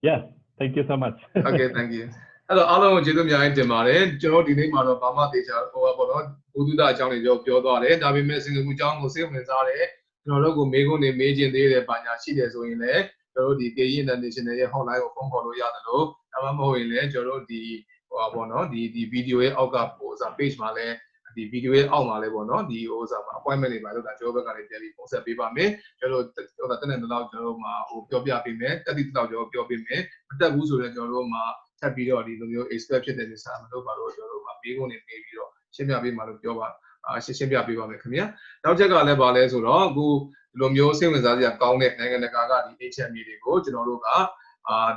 Yeah, thank you so much. Okay, thank you. အဲ့တော့အားလုံးကိုကျေးဇူးအများကြီးတင်ပါတယ်ကျွန်တော်ဒီနေ့မှာတော့ဘာမှတေချာဟိုပေါ့နော်ဘုဒ္ဓအကြောင်းတွေပြောသွားတယ်ဒါပေမဲ့စင်ကာပူအကြောင်းကိုစိတ်ဝင်စားတယ်ကျွန်တော်တို့ကိုမေးခွန်းတွေမေးခြင်းသေးတယ်ပါညာရှိတယ်ဆိုရင်လည်းကျွန်တော်တို့ဒီ K.A.E International ရဲ့ hotline ကိုဖုန်းခေါ်လို့ရတယ်လို့ဒါမှမဟုတ်ရင်လည်းကျွန်တော်တို့ဒီဟိုပေါ့နော်ဒီဗီဒီယိုရဲ့အောက်ကဟိုစာ page မှာလည်းဒီဗီဒီယိုရဲ့အောက်မှာလည်းပေါ့နော်ဒီဟိုစာ appointment တွေပါလို့ဒါကျွန်တော်ဘက်ကနေပြန်ပြီးပုံဆက်ပေးပါမယ်ကျွန်တော်တို့တက်တဲ့တော့ကျွန်တော်တို့မှာဟိုပြောပြပေးမယ်တက်တဲ့တော့ကျွန်တော်ပြောပေးမယ်မတက်ဘူးဆိုတော့ကျွန်တော်တို့မှာထပ်ပြီးတော့ဒီလိုမျိုး expect ဖြစ်တဲ့စာမလို့ပါတော့ကျွန်တော်တို့မှာမေးခွန်းတွေပေးပြီးတော့ရှင်းပြပေးမှာလို့ပြောပါရှင်းပြပေးပါမယ်ခင်ဗျာနောက်ချက်ကလည်းပါလဲဆိုတော့အခုဒီလိုမျိုးစိတ်ဝင်စားစရာကောင်းတဲ့နိုင်ငံတကာကဒီ HME တွေကိုကျွန်တော်တို့က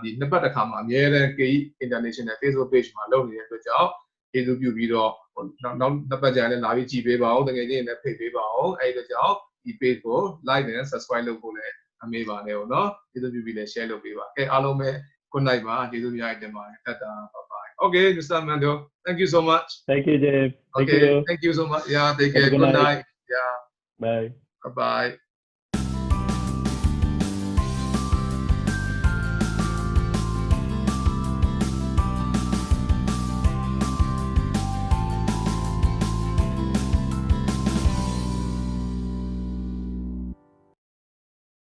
ဒီနှစ်ပတ်တစ်ခါမှာအများနဲ့ K.A.E International Facebook page မှာလုပ်နေတဲ့အတွက်ကြောင့်ကျေးဇူးပြုပြီးတော့နောက်နှစ်ပတ်ကြာလည်းလာပြီးကြည့်ပေးပါဦးတကယ်ချင်းလည်းဖိတ်ပေးပါဦးအဲဒီအတွက်ကြောင့်ဒီ page ကို like နဲ့ subscribe လုပ်ဖို့လည်းအမေးပါနဲ့ပေါ့နော်ကျေးဇူးပြုပြီးလည်း share လုပ်ပေးပါကဲအားလုံးပဲ good night ပါကျေးဇူးများတင်ပါတယ်တတ်တာ bye bye okay Mr. Mando thank you so much Thank you, James. okay thank you so much yeah take care good night yeah Bye. bye